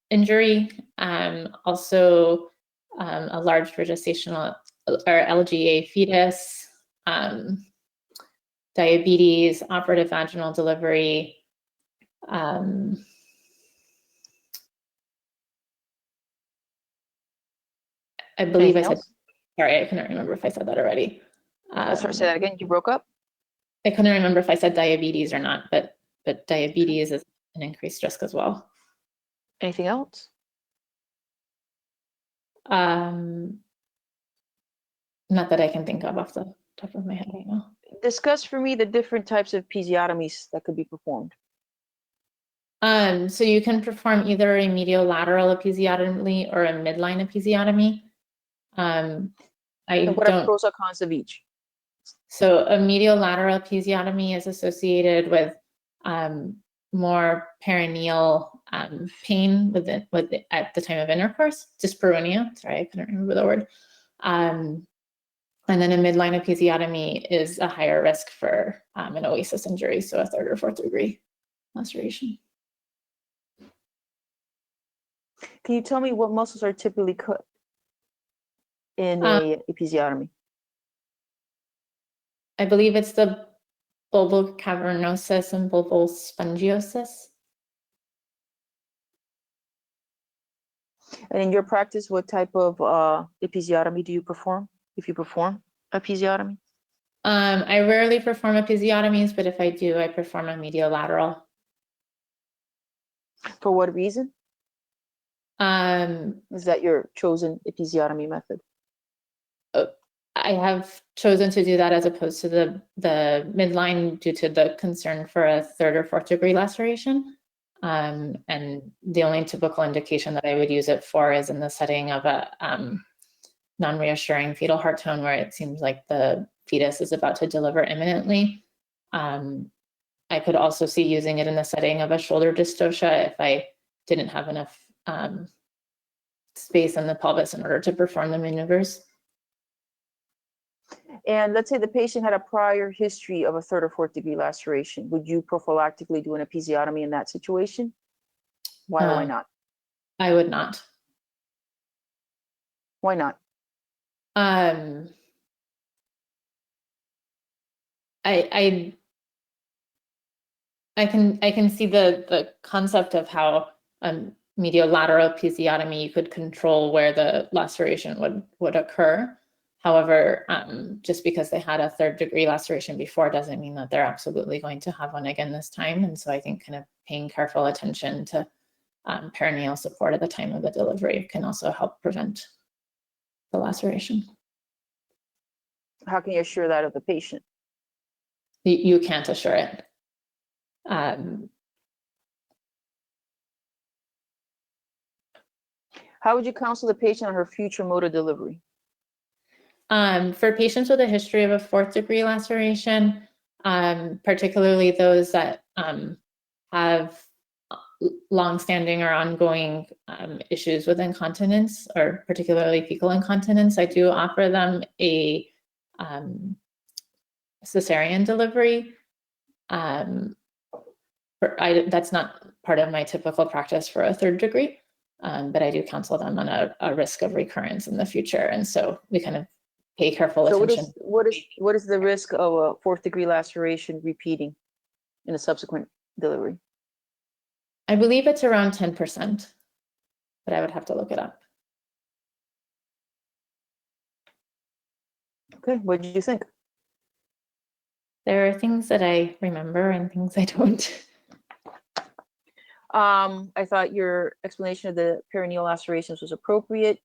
injury. Also, a large gestational or LGA fetus, diabetes, operative vaginal delivery. I believe I said, sorry, I couldn't remember if I said that already. Sorry, say that again, you broke up? I couldn't remember if I said diabetes or not, but diabetes is an increased risk as well. Anything else? Not that I can think of off the top of my head right now. Discuss for me the different types of episiotomies that could be performed. So you can perform either a medial lateral episiotomy or a midline episiotomy. And what are the pros or cons of each? So a medial lateral episiotomy is associated with more perineal pain at the time of intercourse, dyspareunia. Sorry, I couldn't remember the word. And then a midline episiotomy is a higher risk for an oasis injury, so a 3rd or 4th degree laceration. Can you tell me what muscles are typically cut in a episiotomy? I believe it's the bulbar cavernosus and bulbar spongiosus. And in your practice, what type of episiotomy do you perform, if you perform episiotomy? I rarely perform episiotomies, but if I do, I perform a mediolateral. For what reason? Is that your chosen episiotomy method? I have chosen to do that as opposed to the midline due to the concern for a 3rd or 4th degree laceration. And the only typical indication that I would use it for is in the setting of a non-reassuring fetal heart tone where it seems like the fetus is about to deliver imminently. I could also see using it in the setting of a shoulder dystocia if I didn't have enough space in the pelvis in order to perform the maneuvers. And let's say the patient had a prior history of a 3rd or 4th degree laceration. Would you prophylactically do an episiotomy in that situation? Why or why not? I would not. Why not? I can see the concept of how mediolateral episiotomy, you could control where the laceration would occur. However, just because they had a 3rd degree laceration before doesn't mean that they're absolutely going to have one again this time. And so I think kind of paying careful attention to perineal support at the time of the delivery can also help prevent the laceration. How can you assure that of the patient? You can't assure it. How would you counsel the patient on her future mode of delivery? For patients with a history of a 4th degree laceration, particularly those that have longstanding or ongoing issues with incontinence, or particularly fecal incontinence, I do offer them a cesarean delivery. That's not part of my typical practice for a 3rd degree, but I do counsel them on a risk of recurrence in the future. And so we kind of pay careful attention. What is the risk of a 4th degree laceration repeating in a subsequent delivery? I believe it's around 10%, but I would have to look it up. Okay, what did you think? There are things that I remember and things I don't. I thought your explanation of the perineal lacerations was appropriate.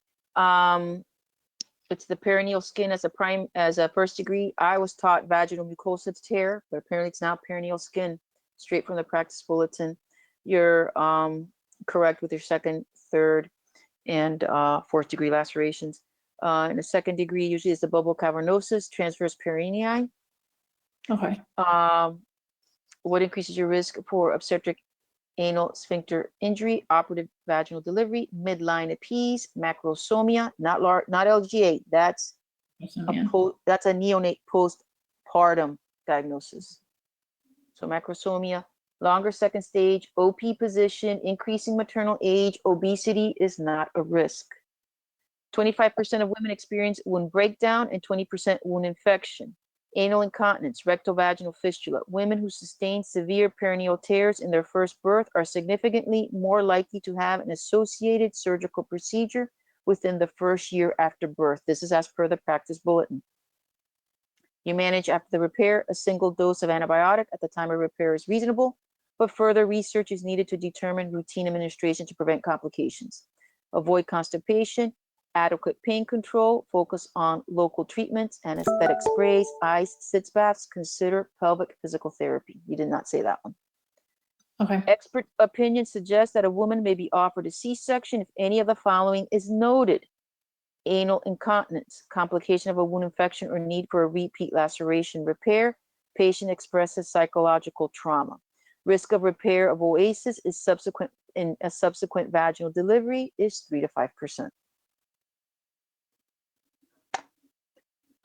It's the perineal skin as a 1st degree. I was taught vaginal mucosa tear, but apparently it's now perineal skin, straight from the practice bulletin. You're correct with your 2nd, 3rd, and 4th degree lacerations. In the 2nd degree, usually it's the bulbar cavernosus, transverse perineae. Okay. What increases your risk for obstetric anal sphincter injury, operative vaginal delivery, midline epes, macrosomia, not LGA. That's that's a neonate postpartum diagnosis. So macrosomia, longer 2nd stage, OP position, increasing maternal age, obesity is not a risk. 25% of women experience wound breakdown and 20% wound infection. Anal incontinence, rectal vaginal fistula. Women who sustain severe perineal tears in their first birth are significantly more likely to have an associated surgical procedure within the 1st year after birth. This is as per the practice bulletin. You manage after the repair. A single dose of antibiotic at the time of repair is reasonable, but further research is needed to determine routine administration to prevent complications. Avoid constipation. Adequate pain control, focus on local treatments, anesthetic sprays, ice, sitz baths, consider pelvic physical therapy. You did not say that one. Okay. Expert opinion suggests that a woman may be offered a C-section if any of the following is noted. Anal incontinence, complication of a wound infection or need for a repeat laceration repair. Patient expresses psychological trauma. Risk of repair of oasis is subsequent vaginal delivery is 3 to 5%.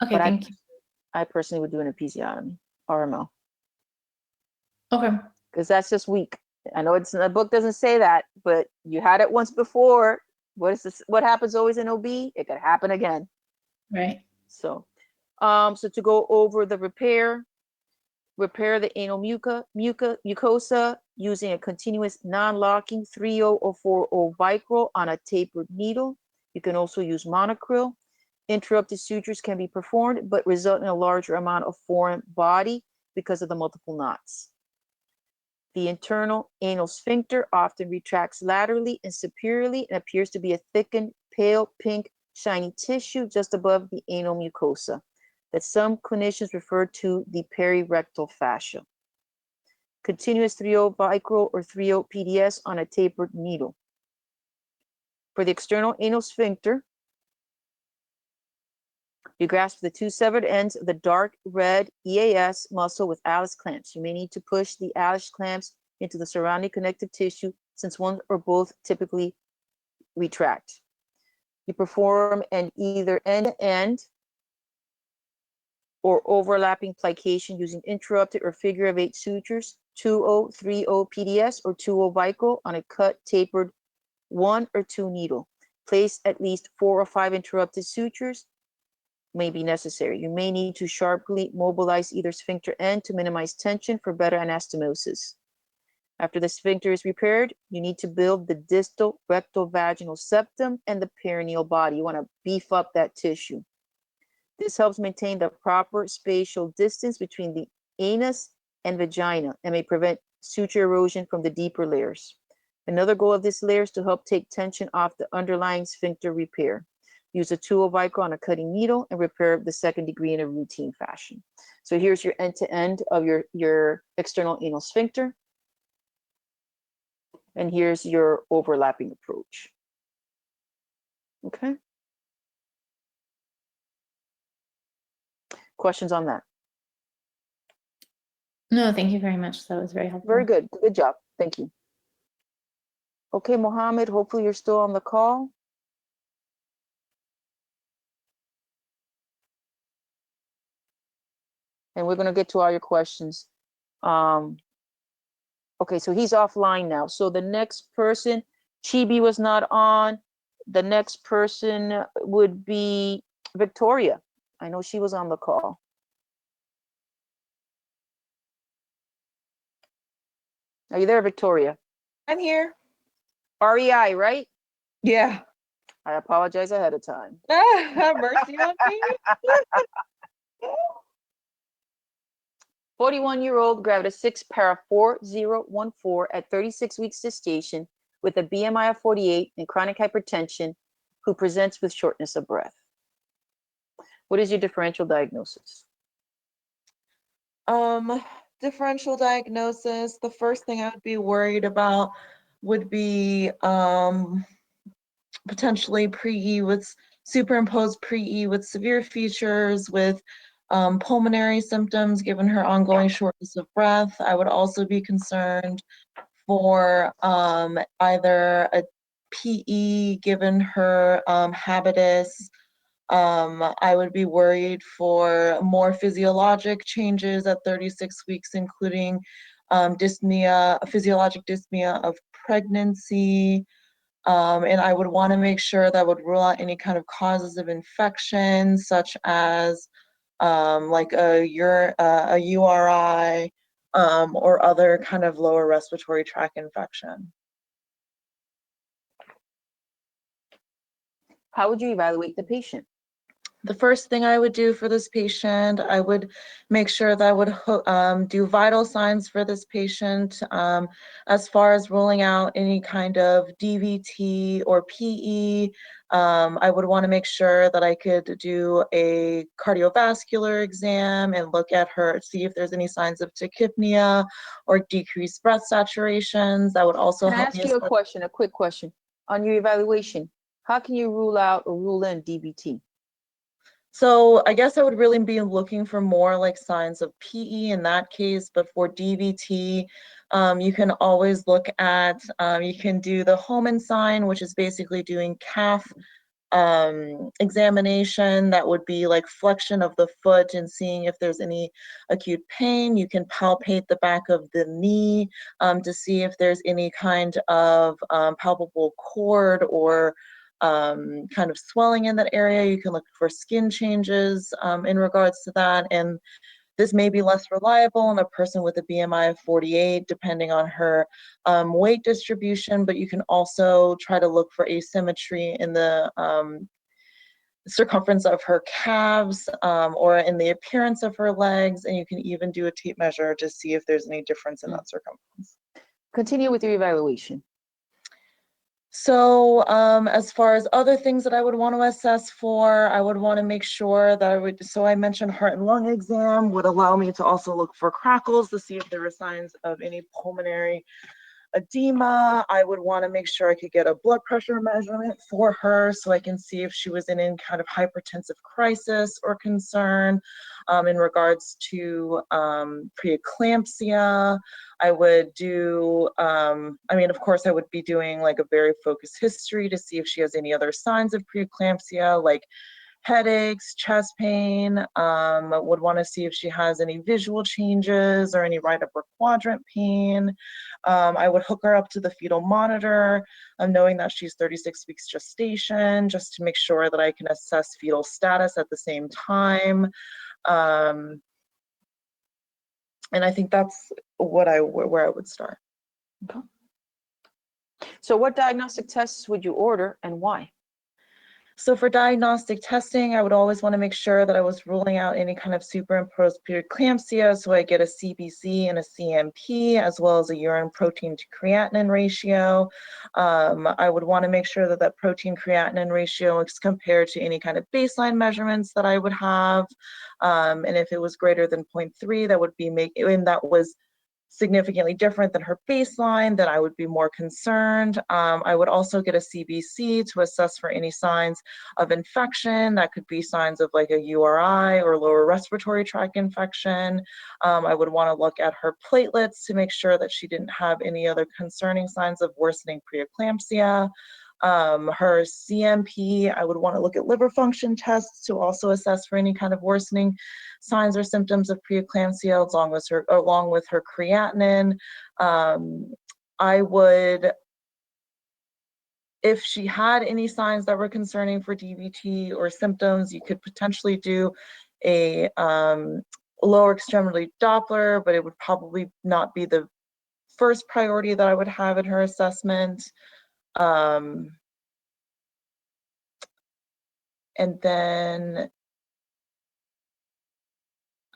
Okay, thank you. I personally would do an episiotomy, RMO. Okay. Because that's just weak. I know the book doesn't say that, but you had it once before. What happens always in OB? It could happen again. Right. So to go over the repair, Repair the anal mucosa using a continuous non-locking 3/0 or 4/0 Vicryl on a tapered needle. You can also use monocryl. Interrupted sutures can be performed, but result in a larger amount of foreign body because of the multiple knots. The internal anal sphincter often retracts laterally and superiorly and appears to be a thickened, pale pink, shiny tissue just above the anal mucosa that some clinicians refer to the perirectal fascia. Continuous 3/0 Vicryl or 3/0 PDS on a tapered needle. For the external anal sphincter, you grasp the two severed ends of the dark red EAS muscle with Alice clamps. You may need to push the Alice clamps into the surrounding connective tissue since one or both typically retract. You perform an either end-to-end or overlapping plication using interrupted or figure of 8 sutures, 2/0, 3/0 PDS or 2/0 Vicryl on a cut tapered 1 or 2 needle. Place at least 4 or 5 interrupted sutures may be necessary. You may need to sharply mobilize either sphincter end to minimize tension for better anastomosis. After the sphincter is repaired, you need to build the distal rectal vaginal septum and the perineal body. You want to beef up that tissue. This helps maintain the proper spatial distance between the anus and vagina and may prevent suture erosion from the deeper layers. Another goal of this layer is to help take tension off the underlying sphincter repair. Use a 2/0 Vicryl on a cutting needle and repair the second degree in a routine fashion. So here's your end-to-end of your external anal sphincter. And here's your overlapping approach. Okay. Questions on that? No, thank you very much. That was very helpful. Very good. Good job. Thank you. Okay, Mohammed, hopefully you're still on the call. And we're going to get to all your questions. Okay, so he's offline now. So the next person, Chibi was not on. The next person would be Victoria. I know she was on the call. Are you there, Victoria? I'm here. REI, right? Yeah. I apologize ahead of time. Have mercy on me. 41-year-old gravid 6 para 4014 at 36 weeks gestation with a BMI of 48 and chronic hypertension who presents with shortness of breath. What is your differential diagnosis? Differential diagnosis. The first thing I would be worried about would be potentially pre-E with superimposed pre-E with severe features with pulmonary symptoms given her ongoing shortness of breath. I would also be concerned for either a PE given her habitus. I would be worried for more physiologic changes at 36 weeks, including dyspnea, physiologic dyspnea of pregnancy. And I would want to make sure that I would rule out any kind of causes of infection, such as like a URI or other kind of lower respiratory tract infection. How would you evaluate the patient? The first thing I would do for this patient, I would make sure that I would do vital signs for this patient as far as ruling out any kind of DVT or PE. I would want to make sure that I could do a cardiovascular exam and look at her, see if there's any signs of tachypnea or decreased breath saturations. That would also Can I help ask me you a question, a quick question? On your evaluation, how can you rule out or rule in DVT? So I guess I would really be looking for more like signs of PE in that case, but for DVT, you can always look at, you can do the Homan sign, which is basically doing calf examination. That would be like flexion of the foot and seeing if there's any acute pain. You can palpate the back of the knee to see if there's any kind of palpable cord or kind of swelling in that area. You can look for skin changes in regards to that. And This may be less reliable in a person with a BMI of 48, depending on her weight distribution, but you can also try to look for asymmetry in the circumference of her calves or in the appearance of her legs, and you can even do a tape measure to see if there's any difference in that circumference. Continue with your evaluation. So as far as other things that I would want to assess for, I would want to make sure that so I mentioned heart and lung exam would allow me to also look for crackles to see if there were signs of any pulmonary edema. I would want to make sure I could get a blood pressure measurement for her so I can see if she was in any kind of hypertensive crisis or concern in regards to preeclampsia. I would do, of course, I would be doing like a very focused history to see if she has any other signs of preeclampsia, like headaches, chest pain. Would want to see if she has any visual changes or any right upper quadrant pain. I would hook her up to the fetal monitor, knowing that she's 36 weeks gestation, just to make sure that I can assess fetal status at the same time. And I think that's where I would start. Okay. So what diagnostic tests would you order and why? So for diagnostic testing, I would always want to make sure that I was ruling out any kind of superimposed preeclampsia. So I get a CBC and a CMP, as well as a urine protein to creatinine ratio. I would want to make sure that that protein creatinine ratio is compared to any kind of baseline measurements that I would have. And if it was greater than 0.3, that would be and that was significantly different than her baseline, then I would be more concerned. I would also get a CBC to assess for any signs of infection. That could be signs of like a URI or lower respiratory tract infection. I would want to look at her platelets to make sure that she didn't have any other concerning signs of worsening preeclampsia. Her CMP, I would want to look at liver function tests to also assess for any kind of worsening signs or symptoms of preeclampsia, along with her creatinine. I would, if she had any signs that were concerning for DVT or symptoms, you could potentially do a lower extremity Doppler, but it would probably not be the first priority that I would have in her assessment. And then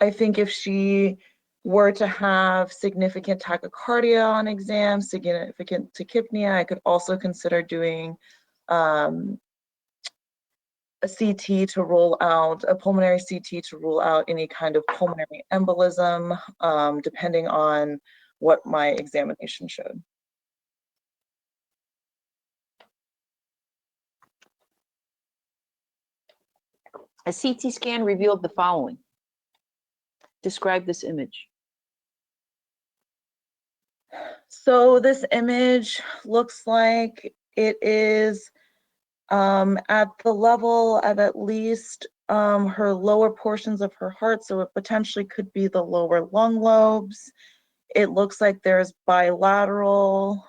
I think if she were to have significant tachycardia on exam, significant tachypnea, I could also consider doing a CT to rule out, a pulmonary CT to rule out any kind of pulmonary embolism, depending on what my examination showed. A CT scan revealed the following. Describe this image. So this image looks like it is at the level of at least her lower portions of her heart, so it potentially could be the lower lung lobes. It looks like there's bilateral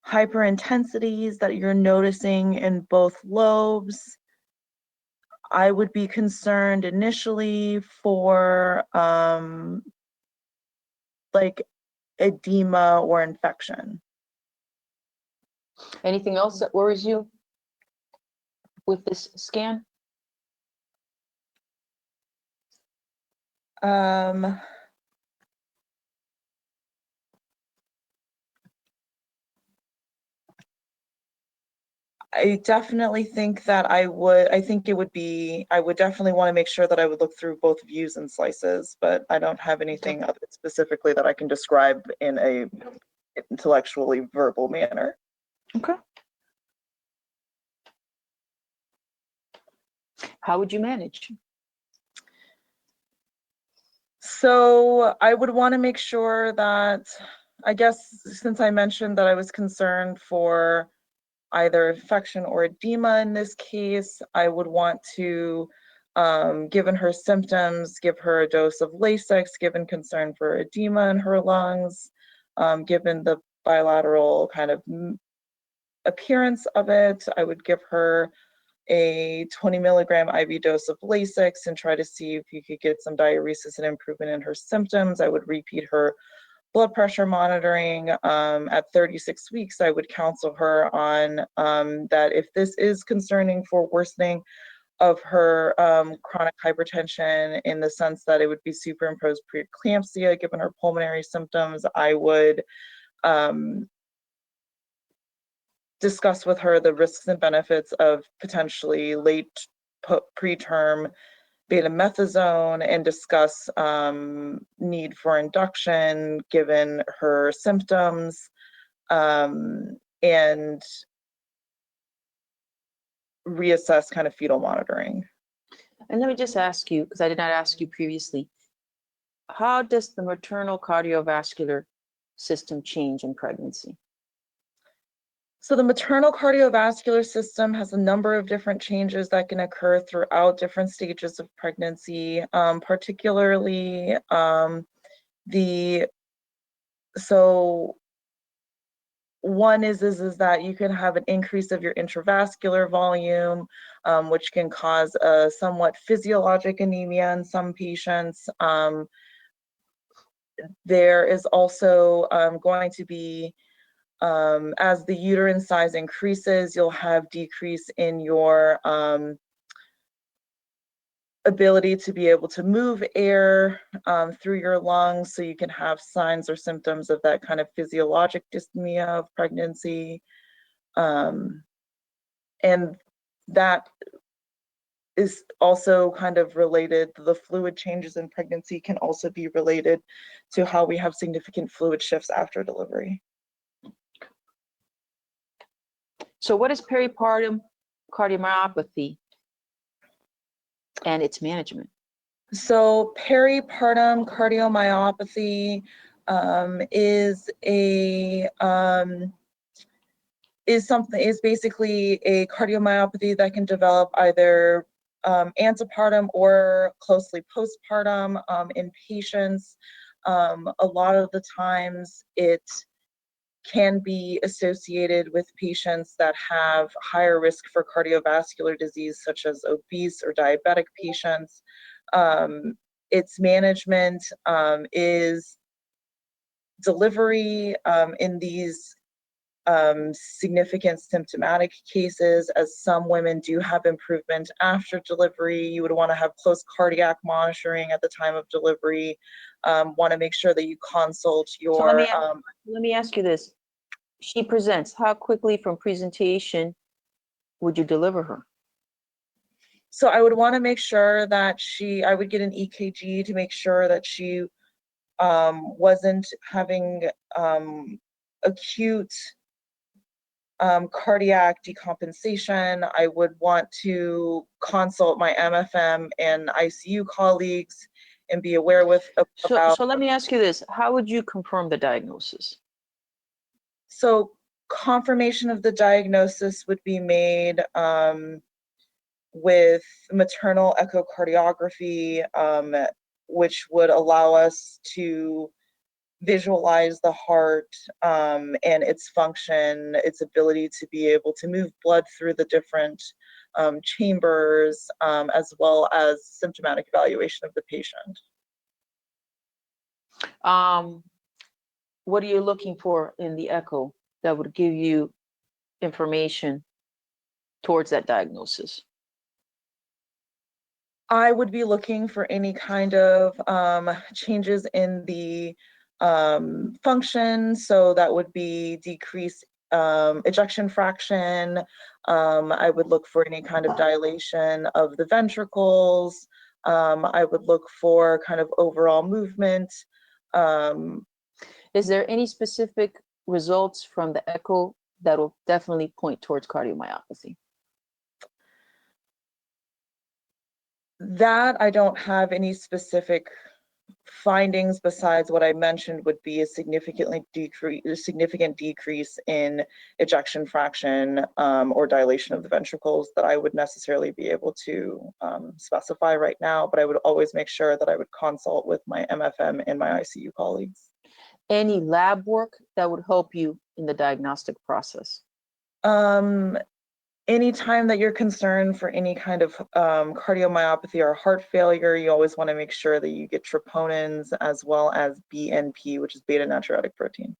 hyperintensities that you're noticing in both lobes. I would be concerned initially for like edema or infection. Anything else that worries you with this scan? I definitely think that I would definitely want to make sure that I would look through both views and slices, but I don't have anything other specifically that I can describe in a intellectually verbal manner. Okay. How would you manage? So I would want to make sure that, I guess, since I mentioned that I was concerned for either infection or edema in this case, I would want to, given her symptoms, give her a dose of Lasix, given concern for edema in her lungs, given the bilateral kind of appearance of it, I would give her a 20 milligram IV dose of Lasix and try to see if you could get some diuresis and improvement in her symptoms. I would repeat her blood pressure monitoring. At 36 weeks, I would counsel her on that if this is concerning for worsening of her chronic hypertension, in the sense that it would be superimposed preeclampsia given her pulmonary symptoms, I would discuss with her the risks and benefits of potentially late preterm betamethasone and discuss need for induction given her symptoms, and reassess kind of fetal monitoring. And let me just ask you, because I did not ask you previously, how does the maternal cardiovascular system change in pregnancy? So the maternal cardiovascular system has a number of different changes that can occur throughout different stages of pregnancy, particularly one is that you can have an increase of your intravascular volume, which can cause a somewhat physiologic anemia in some patients. There is also going to be, as the uterine size increases, you'll have decrease in your ability to be able to move air through your lungs, so you can have signs or symptoms of that kind of physiologic dyspnea of pregnancy. And that is also kind of related, the fluid changes in pregnancy can also be related to how we have significant fluid shifts after delivery. So what is peripartum cardiomyopathy and its management? So peripartum cardiomyopathy is basically a cardiomyopathy that can develop either antepartum or closely postpartum in patients. A lot of the times it can be associated with patients that have higher risk for cardiovascular disease, such as obese or diabetic patients. Its management is delivery in these significant symptomatic cases. As some women do have improvement after delivery, you would want to have close cardiac monitoring at the time of delivery. Want to make sure that you consult your. So let me ask you this. She presents. How quickly from presentation would you deliver her? So I would want to make sure that I would get an EKG to make sure that she wasn't having acute cardiac decompensation. I would want to consult my MFM and ICU colleagues and be aware about. So let me ask you this. How would you confirm the diagnosis? So confirmation of the diagnosis would be made with maternal echocardiography, which would allow us to visualize the heart and its function, its ability to be able to move blood through the different chambers, as well as symptomatic evaluation of the patient. What are you looking for in the echo that would give you information towards that diagnosis? I would be looking for any kind of changes in the function. So that would be decreased ejection fraction. I would look for any kind of dilation of the ventricles. I would look for kind of overall movement. Is there any specific results from the echo that will definitely point towards cardiomyopathy? That I don't have any specific findings besides what I mentioned would be a significant decrease in ejection fraction or dilation of the ventricles that I would necessarily be able to specify right now, but I would always make sure that I would consult with my MFM and my ICU colleagues. Any lab work that would help you in the diagnostic process? anytime that you're concerned for any kind of cardiomyopathy or heart failure, you always want to make sure that you get troponins as well as BNP, which is beta natriuretic protein.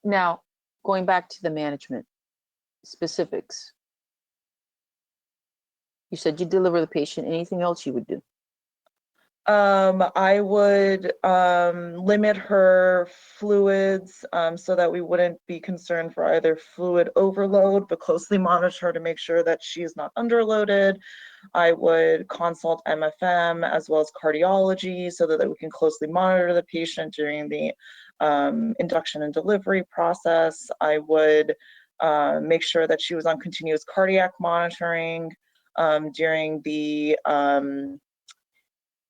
Now, going back to the management specifics, you said you deliver the patient. Anything else you would do? I would limit her fluids so that we wouldn't be concerned for either fluid overload, but closely monitor her to make sure that she is not underloaded. I would consult MFM as well as cardiology so that we can closely monitor the patient during the induction and delivery process. I would make sure that she was on continuous cardiac monitoring during the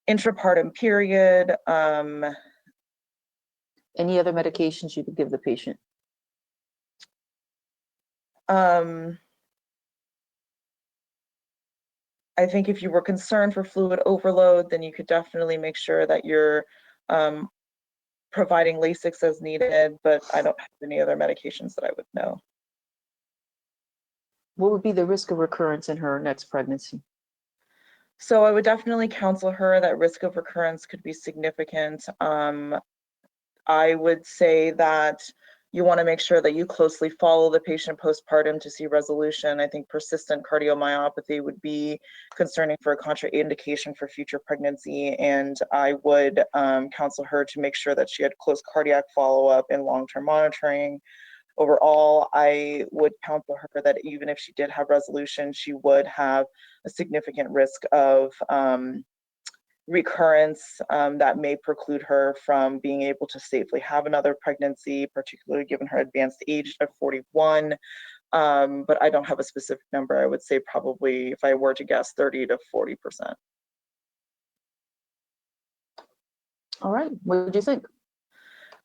intrapartum period. Any other medications you could give the patient? I think if you were concerned for fluid overload, then you could definitely make sure that you're providing Lasix as needed, but I don't have any other medications that I would know. What would be the risk of recurrence in her next pregnancy? So I would definitely counsel her that risk of recurrence could be significant. I would say that you want to make sure that you closely follow the patient postpartum to see resolution. I think persistent cardiomyopathy would be concerning for a contraindication for future pregnancy. And I would counsel her to make sure that she had close cardiac follow-up and long-term monitoring. Overall, I would counsel her that even if she did have resolution, she would have a significant risk of recurrence that may preclude her from being able to safely have another pregnancy, particularly given her advanced age of 41. But I don't have a specific number. I would say probably, if I were to guess, 30 to 40%. All right, what did you think?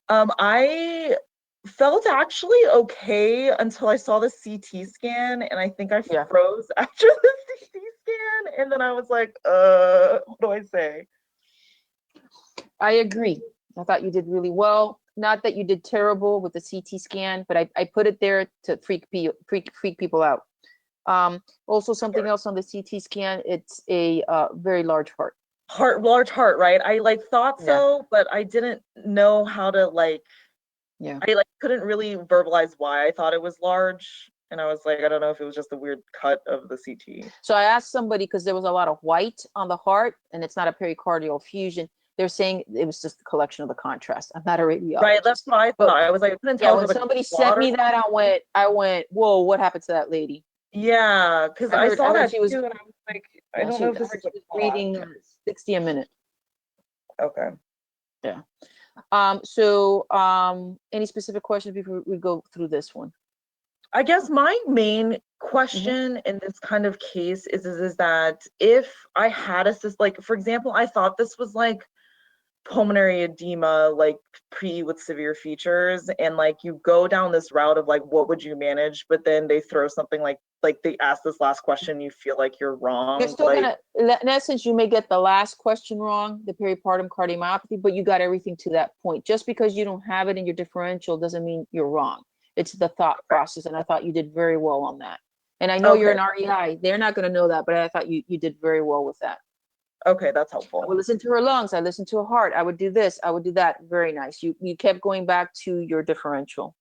I felt actually okay until I saw the CT scan, and I think I froze after the CT scan, and then I was like, what do I say? I agree. I thought you did really well. Not that you did terrible with the CT scan, but I put it there to freak people out. Also, something else on the CT scan, it's a very large heart. Large heart, right? I thought so, but I didn't know how to I couldn't really verbalize why I thought it was large. And I was like, I don't know if it was just a weird cut of the CT. So I asked somebody, because there was a lot of white on the heart and it's not a pericardial effusion. They're saying it was just a collection of the contrast. I'm not a radiologist. Right, that's what I thought. I was like, I couldn't tell. When somebody sent me that, I went, whoa, what happened to that lady? Yeah, because I saw that she was, too, and I was like, I don't know if this is she was reading 60 a minute. Okay. Yeah. Any specific questions before we go through this one? I guess my main question in this kind of case is that if I had a for example, I thought this was like pulmonary edema, like with severe features, and you go down this route of what would you manage, but then they throw something like they ask this last question, you feel like you're wrong. You're still gonna, in essence, you may get the last question wrong, the peripartum cardiomyopathy, but you got everything to that point. Just because you don't have it in your differential doesn't mean you're wrong. It's the thought process, and I thought you did very well on that. And I know you're an REI. They're not going to know that, but I thought you did very well with that. Okay, that's helpful. I would listen to her lungs. I listened to her heart. I would do this. I would do that. Very nice. You kept going back to your differential.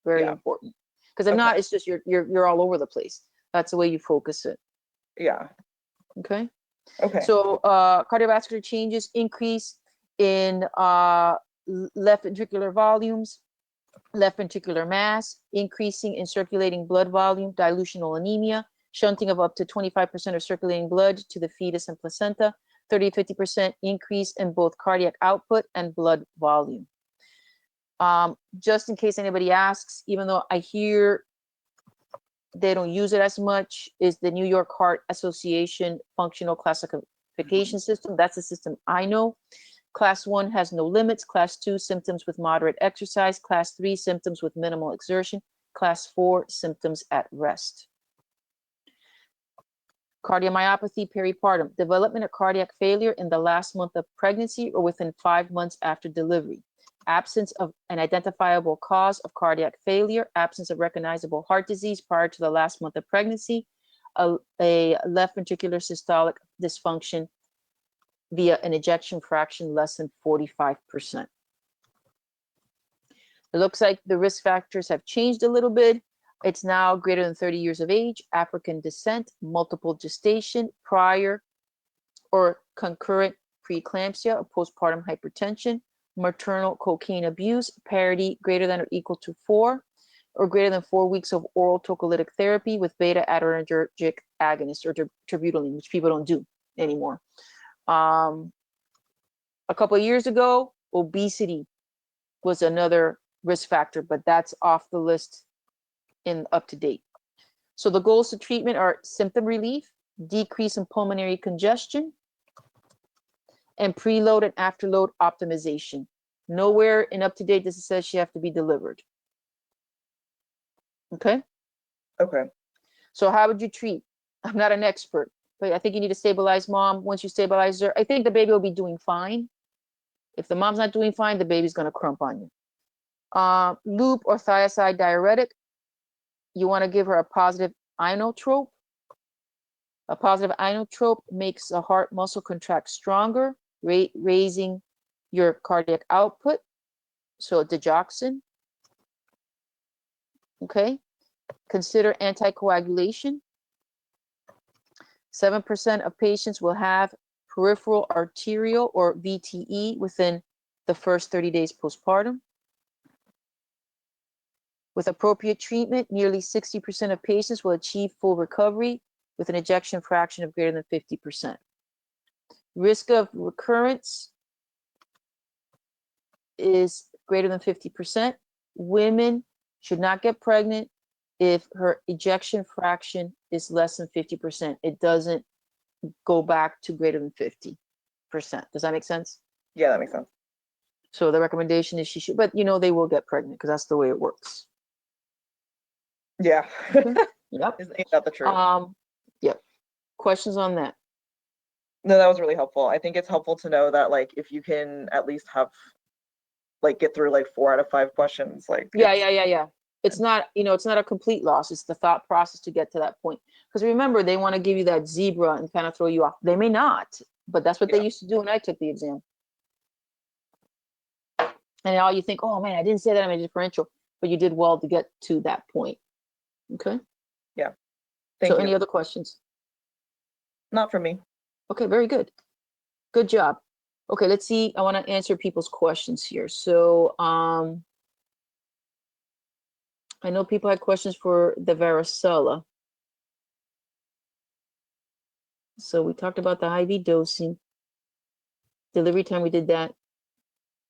Very important. Because if not, it's just you're all over the place. That's the way you focus it. Yeah. Okay. Okay. So cardiovascular changes, increase in left ventricular volumes, left ventricular mass, increasing in circulating blood volume, dilutional anemia, shunting of up to 25% of circulating blood to the fetus and placenta, 30 to 50% increase in both cardiac output and blood volume. Just in case anybody asks, even though I hear they don't use it as much, is the New York Heart Association functional classification system. That's the system I know. Class 1 has no limits. Class 2, symptoms with moderate exercise. Class 3, symptoms with minimal exertion. Class 4, symptoms at rest. Cardiomyopathy peripartum, development of cardiac failure in the last month of pregnancy or within 5 months after delivery. absence of an identifiable cause of cardiac failure, absence of recognizable heart disease prior to the last month of pregnancy, a left ventricular systolic dysfunction via an ejection fraction less than 45%. It looks like the risk factors have changed a little bit. It's now greater than 30 years of age, African descent, multiple gestation, prior or concurrent preeclampsia or postpartum hypertension, maternal cocaine abuse, parity greater than or equal to 4, or greater than 4 weeks of oral tocolytic therapy with beta adrenergic agonist or terbutaline, which people don't do anymore. A couple of years ago, obesity was another risk factor, but that's off the list in up to date. So the goals to treatment are symptom relief, decrease in pulmonary congestion, and preload and afterload optimization. Nowhere in up to date does it say she have to be delivered. Okay. Okay. So how would you treat? I'm not an expert, but I think you need to stabilize mom. Once you stabilize her, I think the baby will be doing fine. If the mom's not doing fine, the baby's going to crump on you. Loop or thiazide diuretic. You want to give her a positive inotrope. A positive inotrope makes the heart muscle contract stronger, raising your cardiac output. So digoxin. Okay. Consider anticoagulation. 7% of patients will have peripheral arterial or VTE within the first 30 days postpartum. With appropriate treatment, nearly 60% of patients will achieve full recovery with an ejection fraction of greater than 50%. Risk of recurrence is greater than 50%. Women should not get pregnant if her ejection fraction is less than 50%. It doesn't go back to greater than 50%. Does that make sense? Yeah, that makes sense. So the recommendation is she should, but you know, they will get pregnant because that's the way it works. Yeah. Yep. Ain't that the truth? Yep. Questions on that? No, that was really helpful. I think it's helpful to know that, like, if you can at least have, like, get through like 4 out of 5 questions, like. Yeah. It's not, you know, it's not a complete loss. It's the thought process to get to that point. Because remember, they want to give you that zebra and kind of throw you off. They may not, but that's what they used to do when I took the exam. And all you think, oh man, I didn't say that I'm a differential, but you did well to get to that point. Okay. Yeah. Thank you. Any other questions? Not for me. Okay, very good. Good job. Okay, let's see. I want to answer people's questions here. So I know people had questions for the varicella. So we talked about the IV dosing. Delivery time, we did that.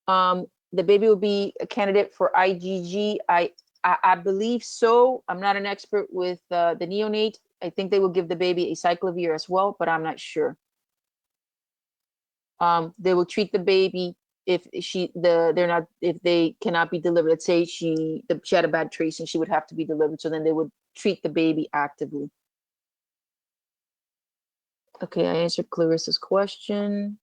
The baby will be a candidate for IgG. I believe so. I'm not an expert with the neonate. I think they will give the baby acyclovir as well, but I'm not sure. They will treat the baby if if they cannot be delivered. Let's say she had a bad tracing, she would have to be delivered. So then they would treat the baby actively. Okay, I answered Clarissa's question.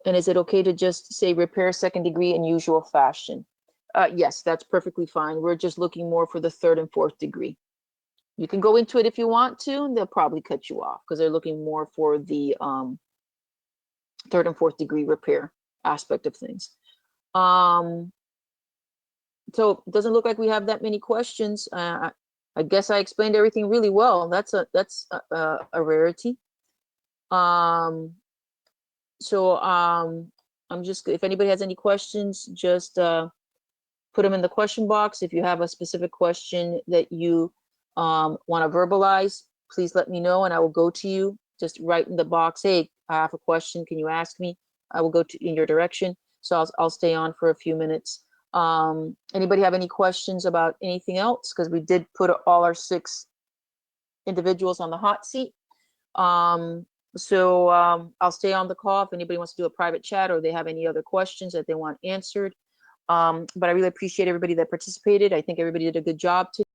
And is it okay to just say repair second degree in usual fashion? Yes, that's perfectly fine. We're just looking more for the 3rd and 4th degree. You can go into it if you want to, and they'll probably cut you off because they're looking more for the 3rd and 4th degree repair aspect of things. So it doesn't look like we have that many questions. I guess I explained everything really well. That's a rarity. I'm just, if anybody has any questions, just put them in the question box. If you have a specific question that you want to verbalize, please let me know and I will go to you. Just write in the box, hey, I have a question, can you ask me? I will go in your direction. So I'll stay on for a few minutes. Anybody have any questions about anything else? Because we did put all our 6 individuals on the hot seat. I'll stay on the call if anybody wants to do a private chat or they have any other questions that they want answered. But I really appreciate everybody that participated. I think everybody did a good job today.